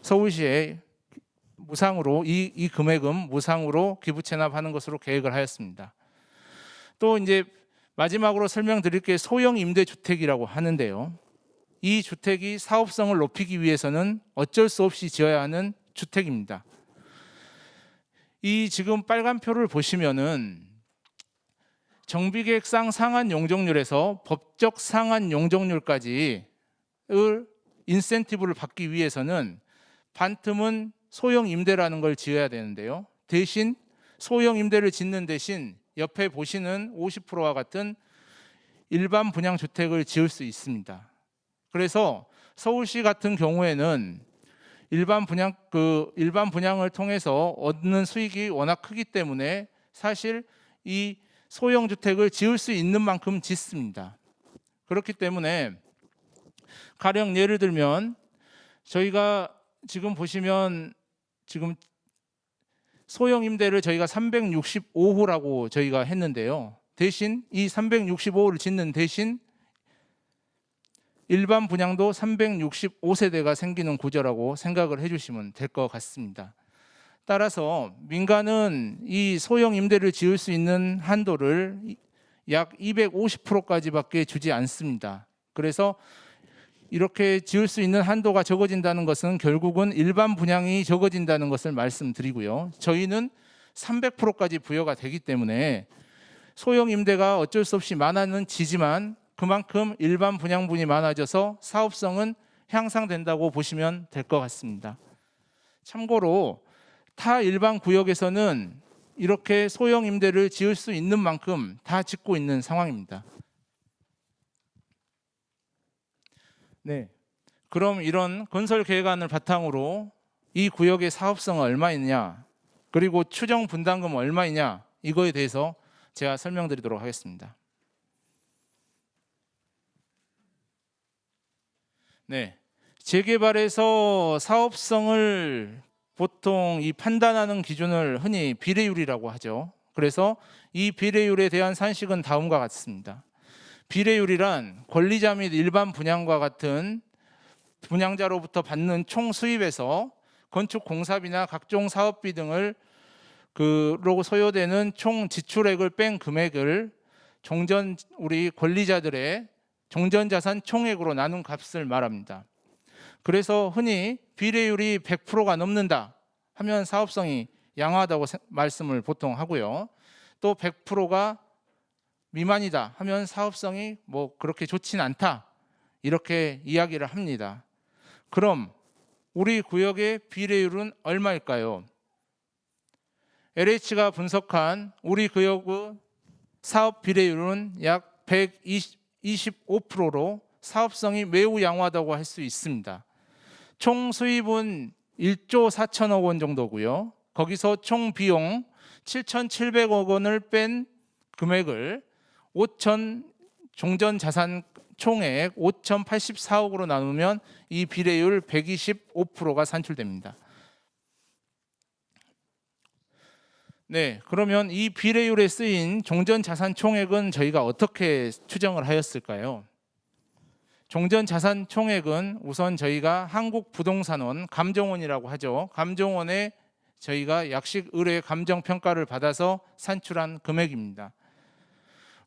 서울시에 무상으로 이 금액은 무상으로 기부채납하는 것으로 계획을 하였습니다. 또 이제 마지막으로 설명드릴 게 소형 임대주택이라고 하는데요. 이 주택이 사업성을 높이기 위해서는 어쩔 수 없이 지어야 하는 주택입니다. 이 지금 빨간 표를 보시면은 정비계획상 상한 용적률에서 법적 상한 용적률까지를 인센티브를 받기 위해서는 반틈은 소형 임대라는 걸 지어야 되는데요. 대신 소형 임대를 짓는 대신 옆에 보시는 50%와 같은 일반 분양 주택을 지을 수 있습니다. 그래서 서울시 같은 경우에는 일반 분양을 통해서 얻는 수익이 워낙 크기 때문에 사실 이 소형 주택을 지을 수 있는 만큼 짓습니다. 그렇기 때문에 가령 예를 들면 저희가 지금 보시면 지금 소형 임대를 저희가 365호라고 저희가 했는데요. 대신 이 365호를 짓는 대신 일반 분양도 365세대가 생기는 구조라고 생각을 해주시면 될 것 같습니다. 따라서 민간은 이 소형 임대를 지을 수 있는 한도를 약 250%까지밖에 주지 않습니다. 그래서 이렇게 지을 수 있는 한도가 적어진다는 것은 결국은 일반 분양이 적어진다는 것을 말씀드리고요. 저희는 300%까지 부여가 되기 때문에 소형 임대가 어쩔 수 없이 많아는 지지만 그만큼 일반 분양분이 많아져서 사업성은 향상된다고 보시면 될 것 같습니다. 참고로 타 일반 구역에서는 이렇게 소형 임대를 지을 수 있는 만큼 다 짓고 있는 상황입니다. 네, 그럼 이런 건설 계획안을 바탕으로 이 구역의 사업성은 얼마이냐, 그리고 추정 분담금은 얼마이냐, 이거에 대해서 제가 설명드리도록 하겠습니다. 네, 재개발에서 사업성을 보통 이 판단하는 기준을 흔히 비례율이라고 하죠. 그래서 이 비례율에 대한 산식은 다음과 같습니다. 비례율이란 권리자 및 일반 분양과 같은 분양자로부터 받는 총 수입에서 건축 공사비나 각종 사업비 등을 그로 소요되는 총 지출액을 뺀 금액을 우리 권리자들의 종전자산 총액으로 나눈 값을 말합니다. 그래서 흔히 비례율이 100%가 넘는다 하면 사업성이 양호하다고 말씀을 보통 하고요. 또 100%가 미만이다 하면 사업성이 뭐 그렇게 좋진 않다 이렇게 이야기를 합니다. 그럼 우리 구역의 비례율은 얼마일까요? LH가 분석한 우리 구역의 사업 비례율은 약 125%로 사업성이 매우 양호하다고 할 수 있습니다. 총 수입은 1조 4천억 원 정도고요. 거기서 총 비용 7,700억 원을 뺀 금액을 종전자산 총액 5,084억으로 나누면 이 비례율 125%가 산출됩니다. 네, 그러면 이 비례율에 쓰인 종전자산 총액은 저희가 어떻게 추정을 하였을까요? 종전자산 총액은 우선 저희가 한국부동산원 감정원이라고 하죠. 감정원에 저희가 약식 의뢰 감정평가를 받아서 산출한 금액입니다.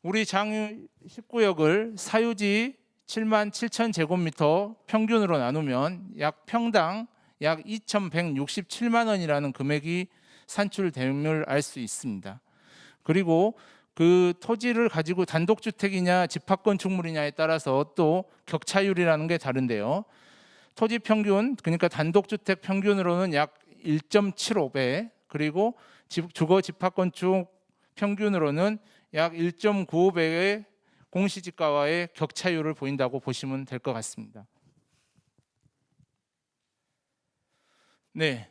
우리 장유 19역을 사유지 7만 7천 제곱미터 평균으로 나누면 약 평당 약 2,167만 원이라는 금액이 산출됨을 알 수 있습니다. 그리고 그 토지를 가지고 단독주택이냐 집합건축물이냐에 따라서 또 격차율이라는 게 다른데요. 토지 평균, 그러니까 단독주택 평균으로는 약 1.75배, 그리고 주거 집합건축 평균으로는 약 1.95배의 공시지가와의 격차율을 보인다고 보시면 될 것 같습니다. 네,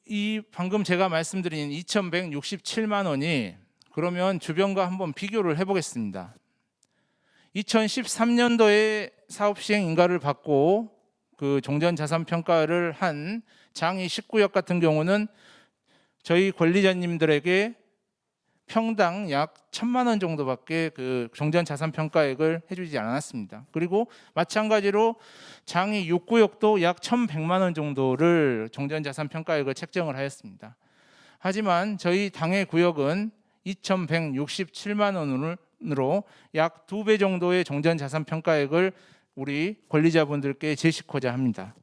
이 방금 제가 말씀드린 2,167만 원이 그러면 주변과 한번 비교를 해보겠습니다. 2013년도에 사업 시행 인가를 받고 그 종전자산 평가를 한 장이 19역 같은 경우는 저희 권리자님들에게 평당 약 1,000만 원 정도밖에 그 종전자산 평가액을 해주지 않았습니다. 그리고 마찬가지로 장이 6구역도 약 1,100만 원 정도를 종전자산 평가액을 책정을 하였습니다. 하지만 저희 당해 구역은 2,167만 원으로 약 2배 정도의 종전자산 평가액을 우리 권리자분들께 제시하고자 합니다.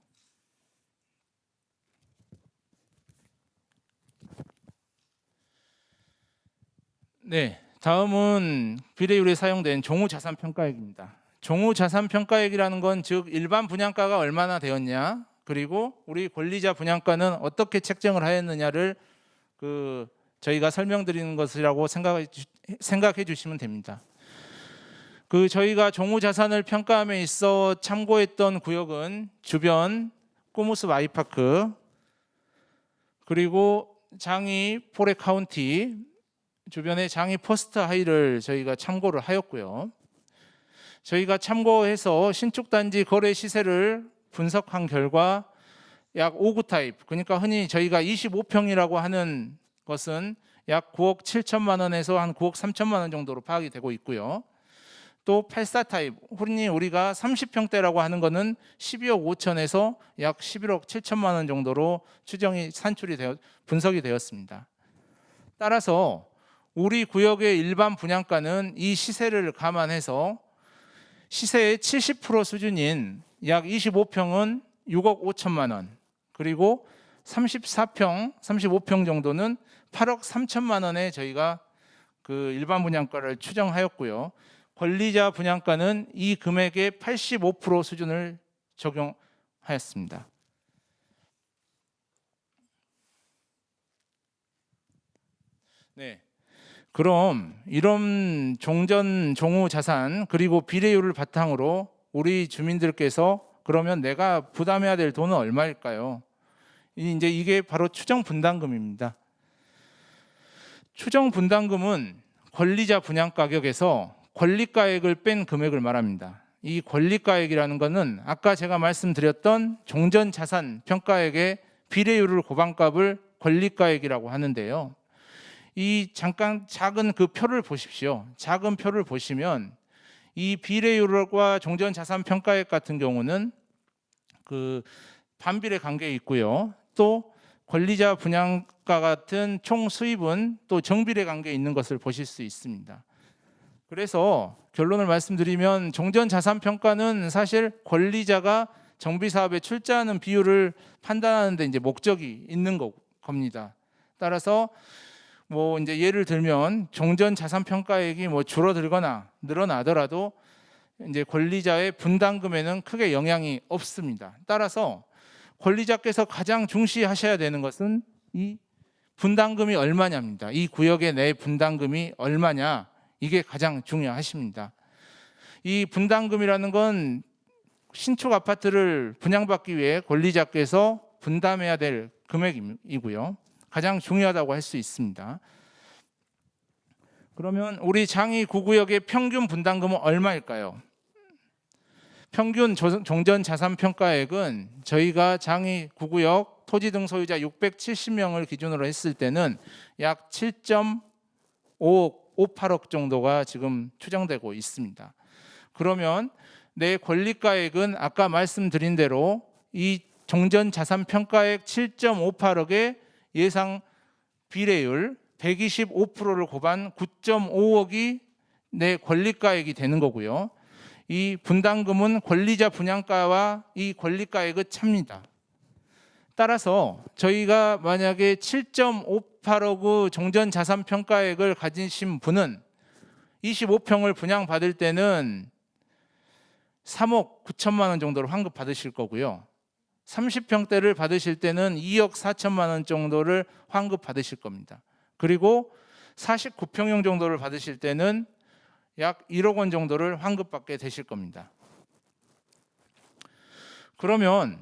네, 다음은 비례율에 사용된 종후자산평가액입니다. 종후자산평가액이라는 건 즉 일반 분양가가 얼마나 되었냐, 그리고 우리 권리자 분양가는 어떻게 책정을 하였느냐를 저희가 설명드리는 것이라고 생각해 주시면 됩니다. 저희가 종후자산을 평가함에 있어 참고했던 구역은 주변 꼬무스 아이파크, 그리고 장이 포레 카운티, 주변에 장이 퍼스트 하이를 저희가 참고를 하였고요. 저희가 참고해서 신축단지 거래 시세를 분석한 결과 약 5구 타입, 그러니까 흔히 저희가 25평이라고 하는 것은 약 9억 7천만 원에서 한 9억 3천만 원 정도로 파악이 되고 있고요. 또 84 타입, 흔히 우리가 30평대라고 하는 것은 12억 5천에서 약 11억 7천만 원 정도로 분석이 되었습니다. 따라서 우리 구역의 일반 분양가는 이 시세를 감안해서 시세의 70% 수준인 약 25평은 6억 5천만 원, 그리고 35평 정도는 8억 3천만 원에 저희가 일반 분양가를 추정하였고요. 권리자 분양가는 이 금액의 85% 수준을 적용하였습니다. 네. 그럼 이런 종후 자산 그리고 비례율을 바탕으로 우리 주민들께서 그러면 내가 부담해야 될 돈은 얼마일까요? 이제 이게 바로 추정 분담금입니다. 추정 분담금은 권리자 분양 가격에서 권리가액을 뺀 금액을 말합니다. 이 권리가액이라는 것은 아까 제가 말씀드렸던 종전 자산 평가액의 비례율을 곱한 값을 권리가액이라고 하는데요. 이 잠깐 작은 그 표를 보십시오. 작은 표를 보시면 이 비례율과 종전 자산 평가액 같은 경우는 그 반비례 관계에 있고요. 또 권리자 분양가 같은 총 수입은 또 정비례 관계에 있는 것을 보실 수 있습니다. 그래서 결론을 말씀드리면 종전자산평가는 사실 권리자가 정비사업에 출자하는 비율을 판단하는 데 이제 목적이 있는 겁니다. 따라서 뭐 이제 예를 들면 종전자산평가액이 뭐 줄어들거나 늘어나더라도 이제 권리자의 분담금에는 크게 영향이 없습니다. 따라서 권리자께서 가장 중시하셔야 되는 것은 이 분담금이 얼마냐입니다. 이 구역의 내 분담금이 얼마냐, 이게 가장 중요하십니다. 이 분담금이라는 건 신축 아파트를 분양받기 위해 권리자께서 분담해야 될 금액이고요. 가장 중요하다고 할 수 있습니다. 그러면 우리 장이 9구역의 평균 분담금은 얼마일까요? 평균 종전자산평가액은 저희가 장이 9구역 토지 등 소유자 670명을 기준으로 했을 때는 약 7.58억 정도가 지금 추정되고 있습니다. 그러면 내 권리가액은 아까 말씀드린 대로 이 종전자산평가액 7.58억의 예상 비례율 125%를 곱한 9.5억이 내 권리가액이 되는 거고요. 이 분담금은 권리자 분양가와 이 권리가액의 차입니다. 따라서 저희가 만약에 7.58억 종전자산평가액을 가지신 분은 25평을 분양받을 때는 3억 9천만 원 정도를 환급 받으실 거고요. 30평대를 받으실 때는 2억 4천만 원 정도를 환급 받으실 겁니다. 그리고 49평형 정도를 받으실 때는 약 1억 원 정도를 환급받게 되실 겁니다. 그러면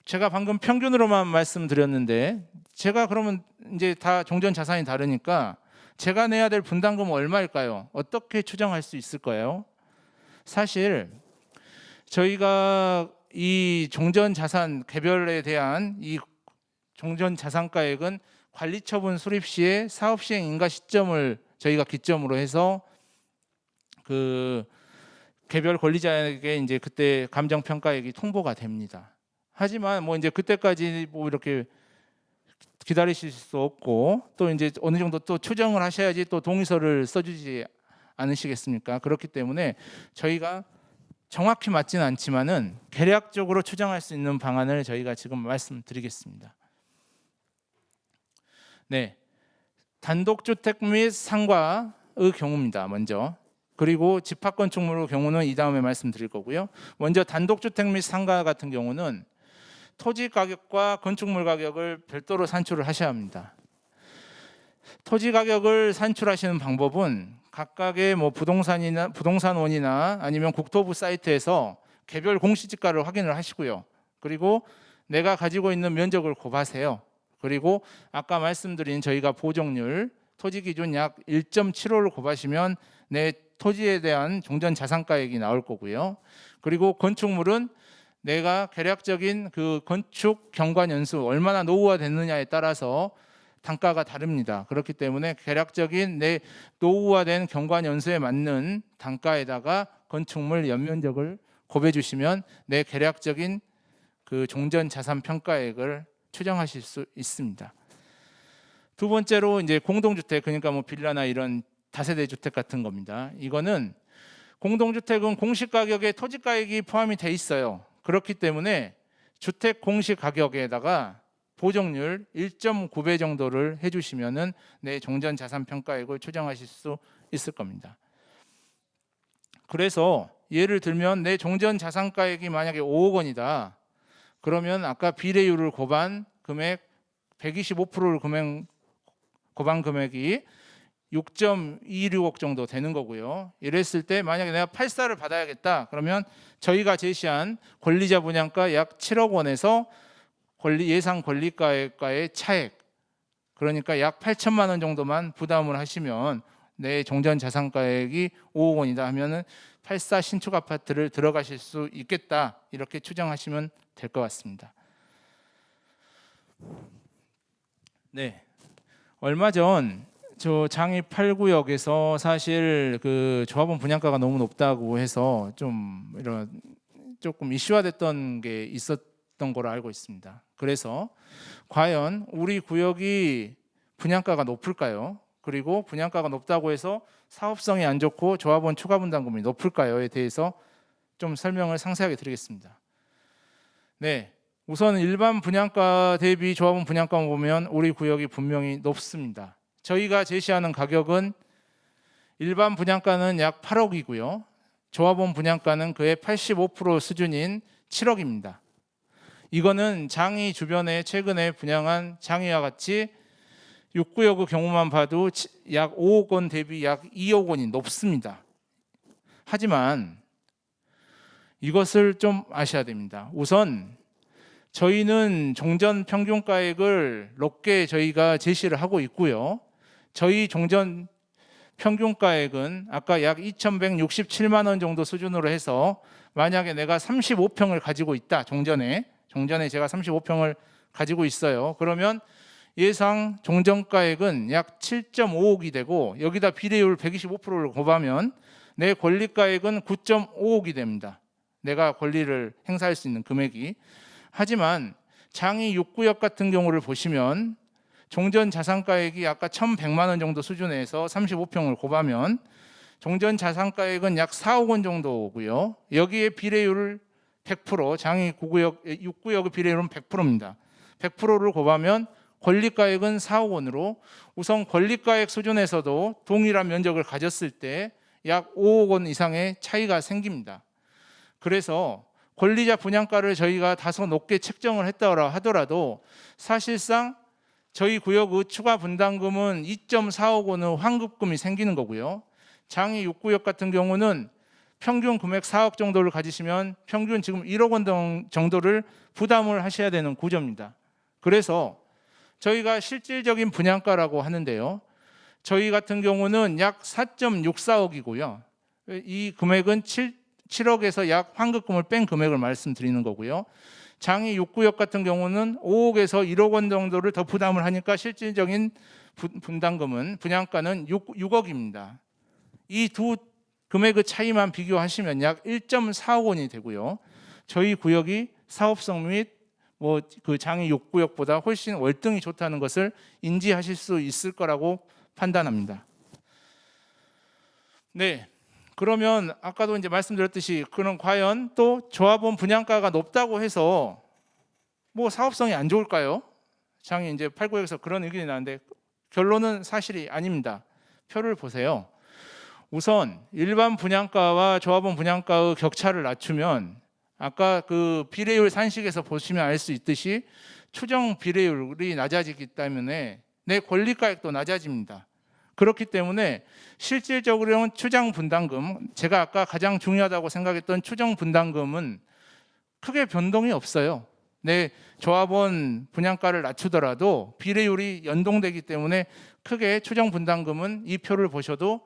제가 방금 평균으로만 말씀드렸는데 제가 그러면 이제 다 종전 자산이 다르니까 제가 내야 될 분담금은 얼마일까요? 어떻게 추정할 수 있을까요? 사실 저희가 이 종전 자산 개별에 대한 이 종전 자산가액은 관리처분 수립 시에 사업 시행 인가 시점을 저희가 기점으로 해서 그 개별 권리자에게 이제 그때 감정 평가액이 통보가 됩니다. 하지만 뭐 이제 그때까지 뭐 이렇게 기다리실 수 없고 또 이제 어느 정도 또 추정을 하셔야지 또 동의서를 써주지 않으시겠습니까? 그렇기 때문에 저희가 정확히 맞지는 않지만은 계략적으로 추정할 수 있는 방안을 저희가 지금 말씀드리겠습니다. 네, 단독주택 및 상가의 경우입니다. 먼저. 그리고 집합건축물의 경우는 이 다음에 말씀드릴 거고요. 먼저 단독주택 및 상가 같은 경우는 토지 가격과 건축물 가격을 별도로 산출을 하셔야 합니다. 토지 가격을 산출하시는 방법은 각각의 뭐 부동산원이나 아니면 국토부 사이트에서 개별 공시지가를 확인을 하시고요. 그리고 내가 가지고 있는 면적을 곱하세요. 그리고 아까 말씀드린 저희가 보정률 토지 기준 약 1.75를 곱하시면 내 토지에 대한 종전 자산가액이 나올 거고요. 그리고 건축물은 내가 계략적인 그 건축 경관 연수 얼마나 노후화됐느냐에 따라서 단가가 다릅니다. 그렇기 때문에 계략적인 내 노후화된 경관 연수에 맞는 단가에다가 건축물 연면적을 곱해 주시면 내 계략적인 그 종전 자산 평가액을 추정하실 수 있습니다. 두 번째로 이제 공동주택, 그러니까 뭐 빌라나 이런 다세대 주택 같은 겁니다. 이거는 공동주택은 공시가격에 토지가액이 포함이 돼 있어요. 그렇기 때문에 주택 공시가격에다가 보정률 1.9배 정도를 해주시면은 내 종전 자산 평가액을 추정하실 수 있을 겁니다. 그래서 예를 들면 내 종전 자산가액이 만약에 5억 원이다. 그러면 아까 비례율을 곱한 금액 125%를 곱한 금액이 6.26억 정도 되는 거고요. 이랬을 때 만약에 내가 8사를 받아야겠다. 그러면 저희가 제시한 권리자 분양가 약 7억 원에서 예상 권리가액과의 차액, 그러니까 약 8천만 원 정도만 부담을 하시면 내 종전 자산가액이 5억 원이다 하면은 8사 신축 아파트를 들어가실 수 있겠다. 이렇게 추정하시면 될 것 같습니다. 네, 얼마 전 저 장이 8구역에서 사실 그 조합원 분양가가 너무 높다고 해서 좀 이런 조금 이슈화됐던 게 있었던 걸로 알고 있습니다. 그래서 과연 우리 구역이 분양가가 높을까요? 그리고 분양가가 높다고 해서 사업성이 안 좋고 조합원 추가 분담금이 높을까요?에 대해서 좀 설명을 상세하게 드리겠습니다. 네, 우선 일반 분양가 대비 조합원 분양가만 보면 우리 구역이 분명히 높습니다. 저희가 제시하는 가격은 일반 분양가는 약 8억이고요. 조합원 분양가는 그의 85% 수준인 7억입니다. 이거는 장이 주변에 최근에 분양한 장이와 같이 6구역의 경우만 봐도 약 5억 원 대비 약 2억 원이 높습니다. 하지만 이것을 좀 아셔야 됩니다. 우선 저희는 종전 평균가액을 높게 저희가 제시를 하고 있고요. 저희 종전 평균가액은 아까 약 2,167만 원 정도 수준으로 해서 만약에 내가 35평을 가지고 있다. 종전에 제가 35평을 가지고 있어요. 그러면 예상 종전가액은 약 7.5억이 되고 여기다 비례율 125%를 곱하면 내 권리가액은 9.5억이 됩니다. 내가 권리를 행사할 수 있는 금액이. 하지만 장이 6구역 같은 경우를 보시면 종전 자산가액이 아까 1,100만 원 정도 수준에서 35평을 곱하면 종전 자산가액은 약 4억 원 정도 오고요. 여기에 비례율 100%, 장이 6구역의 비례율은 100%입니다. 100%를 곱하면 권리가액은 4억 원으로 우선 권리가액 수준에서도 동일한 면적을 가졌을 때 약 5억 원 이상의 차이가 생깁니다. 그래서 권리자 분양가를 저희가 다소 높게 책정을 했다 하더라도 사실상 저희 구역의 추가 분담금은 2.4억 원의 환급금이 생기는 거고요. 장이 6구역 같은 경우는 평균 금액 4억 정도를 가지시면 평균 지금 1억 원 정도를 부담을 하셔야 되는 구조입니다. 그래서 저희가 실질적인 분양가라고 하는데요. 저희 같은 경우는 약 4.64억이고요. 이 금액은 7억에서 약 환급금을 뺀 금액을 말씀드리는 거고요. 장이 6구역 같은 경우는 5억에서 1억 원 정도를 더 부담을 하니까 실질적인 분담금은 분양가는 6억입니다. 이 두 금액의 차이만 비교하시면 약 1.4억 원이 되고요. 저희 구역이 사업성 및 그 장이 6구역보다 훨씬 월등히 좋다는 것을 인지하실 수 있을 거라고 판단합니다. 네. 그러면 아까도 이제 말씀드렸듯이 그럼 과연 또 조합원 분양가가 높다고 해서 뭐 사업성이 안 좋을까요? 장이 이제 8구역에서 그런 의견이 나는데 결론은 사실이 아닙니다. 표를 보세요. 우선 일반 분양가와 조합원 분양가의 격차를 낮추면 아까 그 비례율 산식에서 보시면 알 수 있듯이 추정 비례율이 낮아지기 때문에 내 권리가액도 낮아집니다. 그렇기 때문에 실질적으로는 추정 분담금, 제가 아까 가장 중요하다고 생각했던 추정 분담금은 크게 변동이 없어요. 내 조합원 분양가를 낮추더라도 비례율이 연동되기 때문에 크게 추정 분담금은 이 표를 보셔도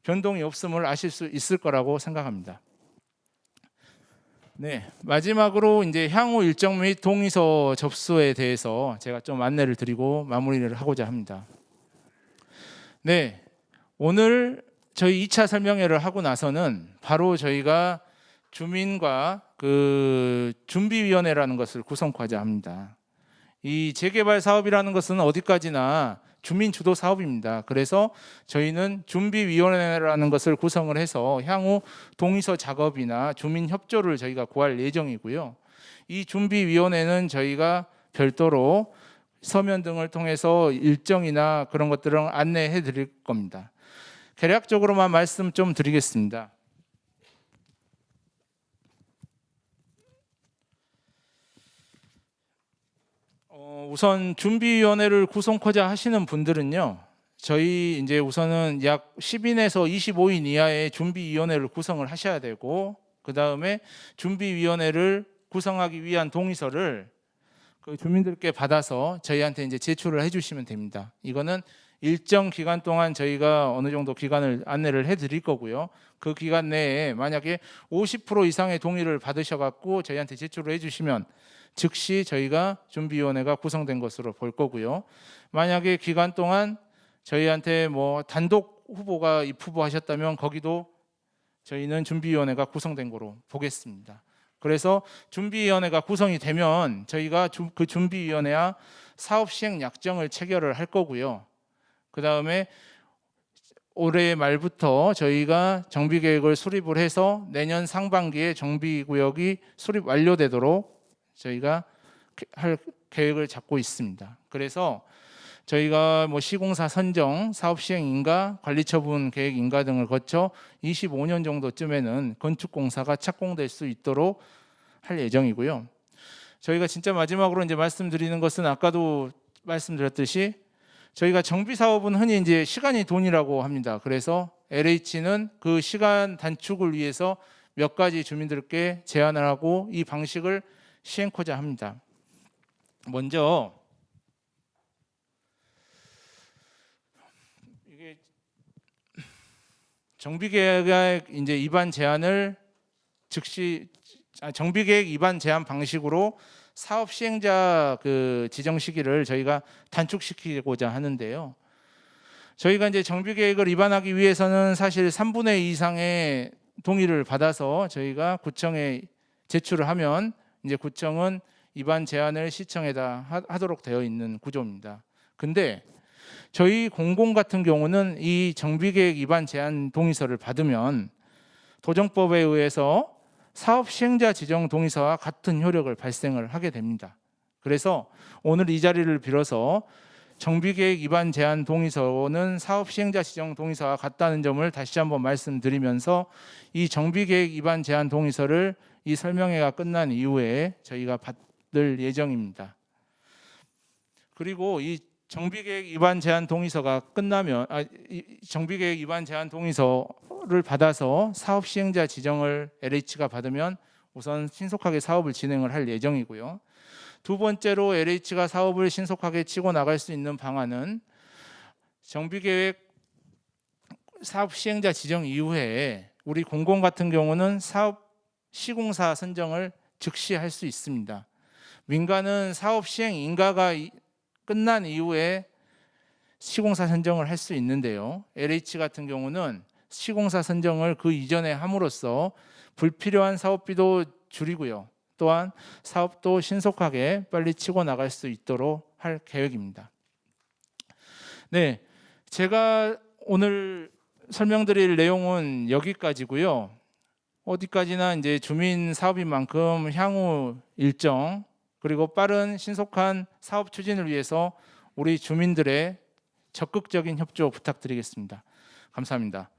변동이 없음을 아실 수 있을 거라고 생각합니다. 네, 마지막으로 이제 향후 일정 및 동의서 접수에 대해서 제가 좀 안내를 드리고 마무리를 하고자 합니다. 네, 오늘 저희 2차 설명회를 하고 나서는 바로 저희가 주민과 그 준비위원회라는 것을 구성하자 합니다. 이 재개발 사업이라는 것은 어디까지나 주민 주도 사업입니다. 그래서 저희는 준비위원회라는 것을 구성을 해서 향후 동의서 작업이나 주민 협조를 저희가 구할 예정이고요. 이 준비위원회는 저희가 별도로 서면 등을 통해서 일정이나 그런 것들을 안내해 드릴 겁니다. 개략적으로만 말씀 좀 드리겠습니다. 우선 준비위원회를 구성하자 하시는 분들은요, 저희 이제 우선은 약 10인에서 25인 이하의 준비위원회를 구성을 하셔야 되고, 그 다음에 준비위원회를 구성하기 위한 동의서를 그 주민들께 받아서 저희한테 이제 제출을 해주시면 됩니다. 이거는 일정 기간 동안 저희가 어느 정도 기간을 안내를 해드릴 거고요. 그 기간 내에 만약에 50% 이상의 동의를 받으셔갖고 저희한테 제출을 해주시면 즉시 저희가 준비위원회가 구성된 것으로 볼 거고요. 만약에 기간 동안 저희한테 뭐 단독 후보가 입후보하셨다면 거기도 저희는 준비위원회가 구성된 거로 보겠습니다. 그래서 준비위원회가 구성이 되면 저희가 그 준비위원회와 사업 시행 약정을 체결을 할 거고요. 그 다음에 올해 말부터 저희가 정비계획을 수립을 해서 내년 상반기에 정비구역이 수립 완료되도록 저희가 할 계획을 잡고 있습니다. 그래서 저희가 뭐 시공사 선정, 사업 시행 인가, 관리 처분 계획 인가 등을 거쳐 25년 정도쯤에는 건축공사가 착공될 수 있도록 할 예정이고요. 저희가 진짜 마지막으로 이제 말씀드리는 것은 아까도 말씀드렸듯이 저희가 정비 사업은 흔히 이제 시간이 돈이라고 합니다. 그래서 LH는 그 시간 단축을 위해서 몇 가지 주민들께 제안을 하고 이 방식을 시행코자 합니다. 먼저 이게 정비계획 이제 입안 제한을 즉시 정비계획 입안 제한 방식으로 사업 시행자 그 지정 시기를 저희가 단축시키고자 하는데요. 저희가 이제 정비계획을 입안하기 위해서는 사실 3분의 2 이상의 동의를 받아서 저희가 구청에 제출을 하면 이제 구청은 입안 제한을 시청에다 하도록 되어 있는 구조입니다. 근데 저희 공공 같은 경우는 이 정비계획 입안 제한 동의서를 받으면 도정법에 의해서 사업 시행자 지정 동의서와 같은 효력을 발생을 하게 됩니다. 그래서 오늘 이 자리를 빌어서 정비계획 입안 제한 동의서는 사업 시행자 지정 동의서와 같다는 점을 다시 한번 말씀드리면서 이 정비계획 입안 제한 동의서를 이 설명회가 끝난 이후에 저희가 받을 예정입니다. 그리고 이 정비계획 입안 제한 동의서가 끝나면 정비계획 입안 제한 동의서를 받아서 사업 시행자 지정을 LH가 받으면 우선 신속하게 사업을 진행을 할 예정이고요. 두 번째로 LH가 사업을 신속하게 치고 나갈 수 있는 방안은 정비계획 사업 시행자 지정 이후에 우리 공공 같은 경우는 사업 시공사 선정을 즉시 할 수 있습니다. 민간은 사업 시행 인가가 끝난 이후에 시공사 선정을 할 수 있는데요. LH 같은 경우는 시공사 선정을 그 이전에 함으로써 불필요한 사업비도 줄이고요. 또한 사업도 신속하게 빨리 치고 나갈 수 있도록 할 계획입니다. 네, 제가 오늘 설명드릴 내용은 여기까지고요. 어디까지나 이제 주민 사업인 만큼 향후 일정 그리고 빠른 신속한 사업 추진을 위해서 우리 주민들의 적극적인 협조 부탁드리겠습니다. 감사합니다.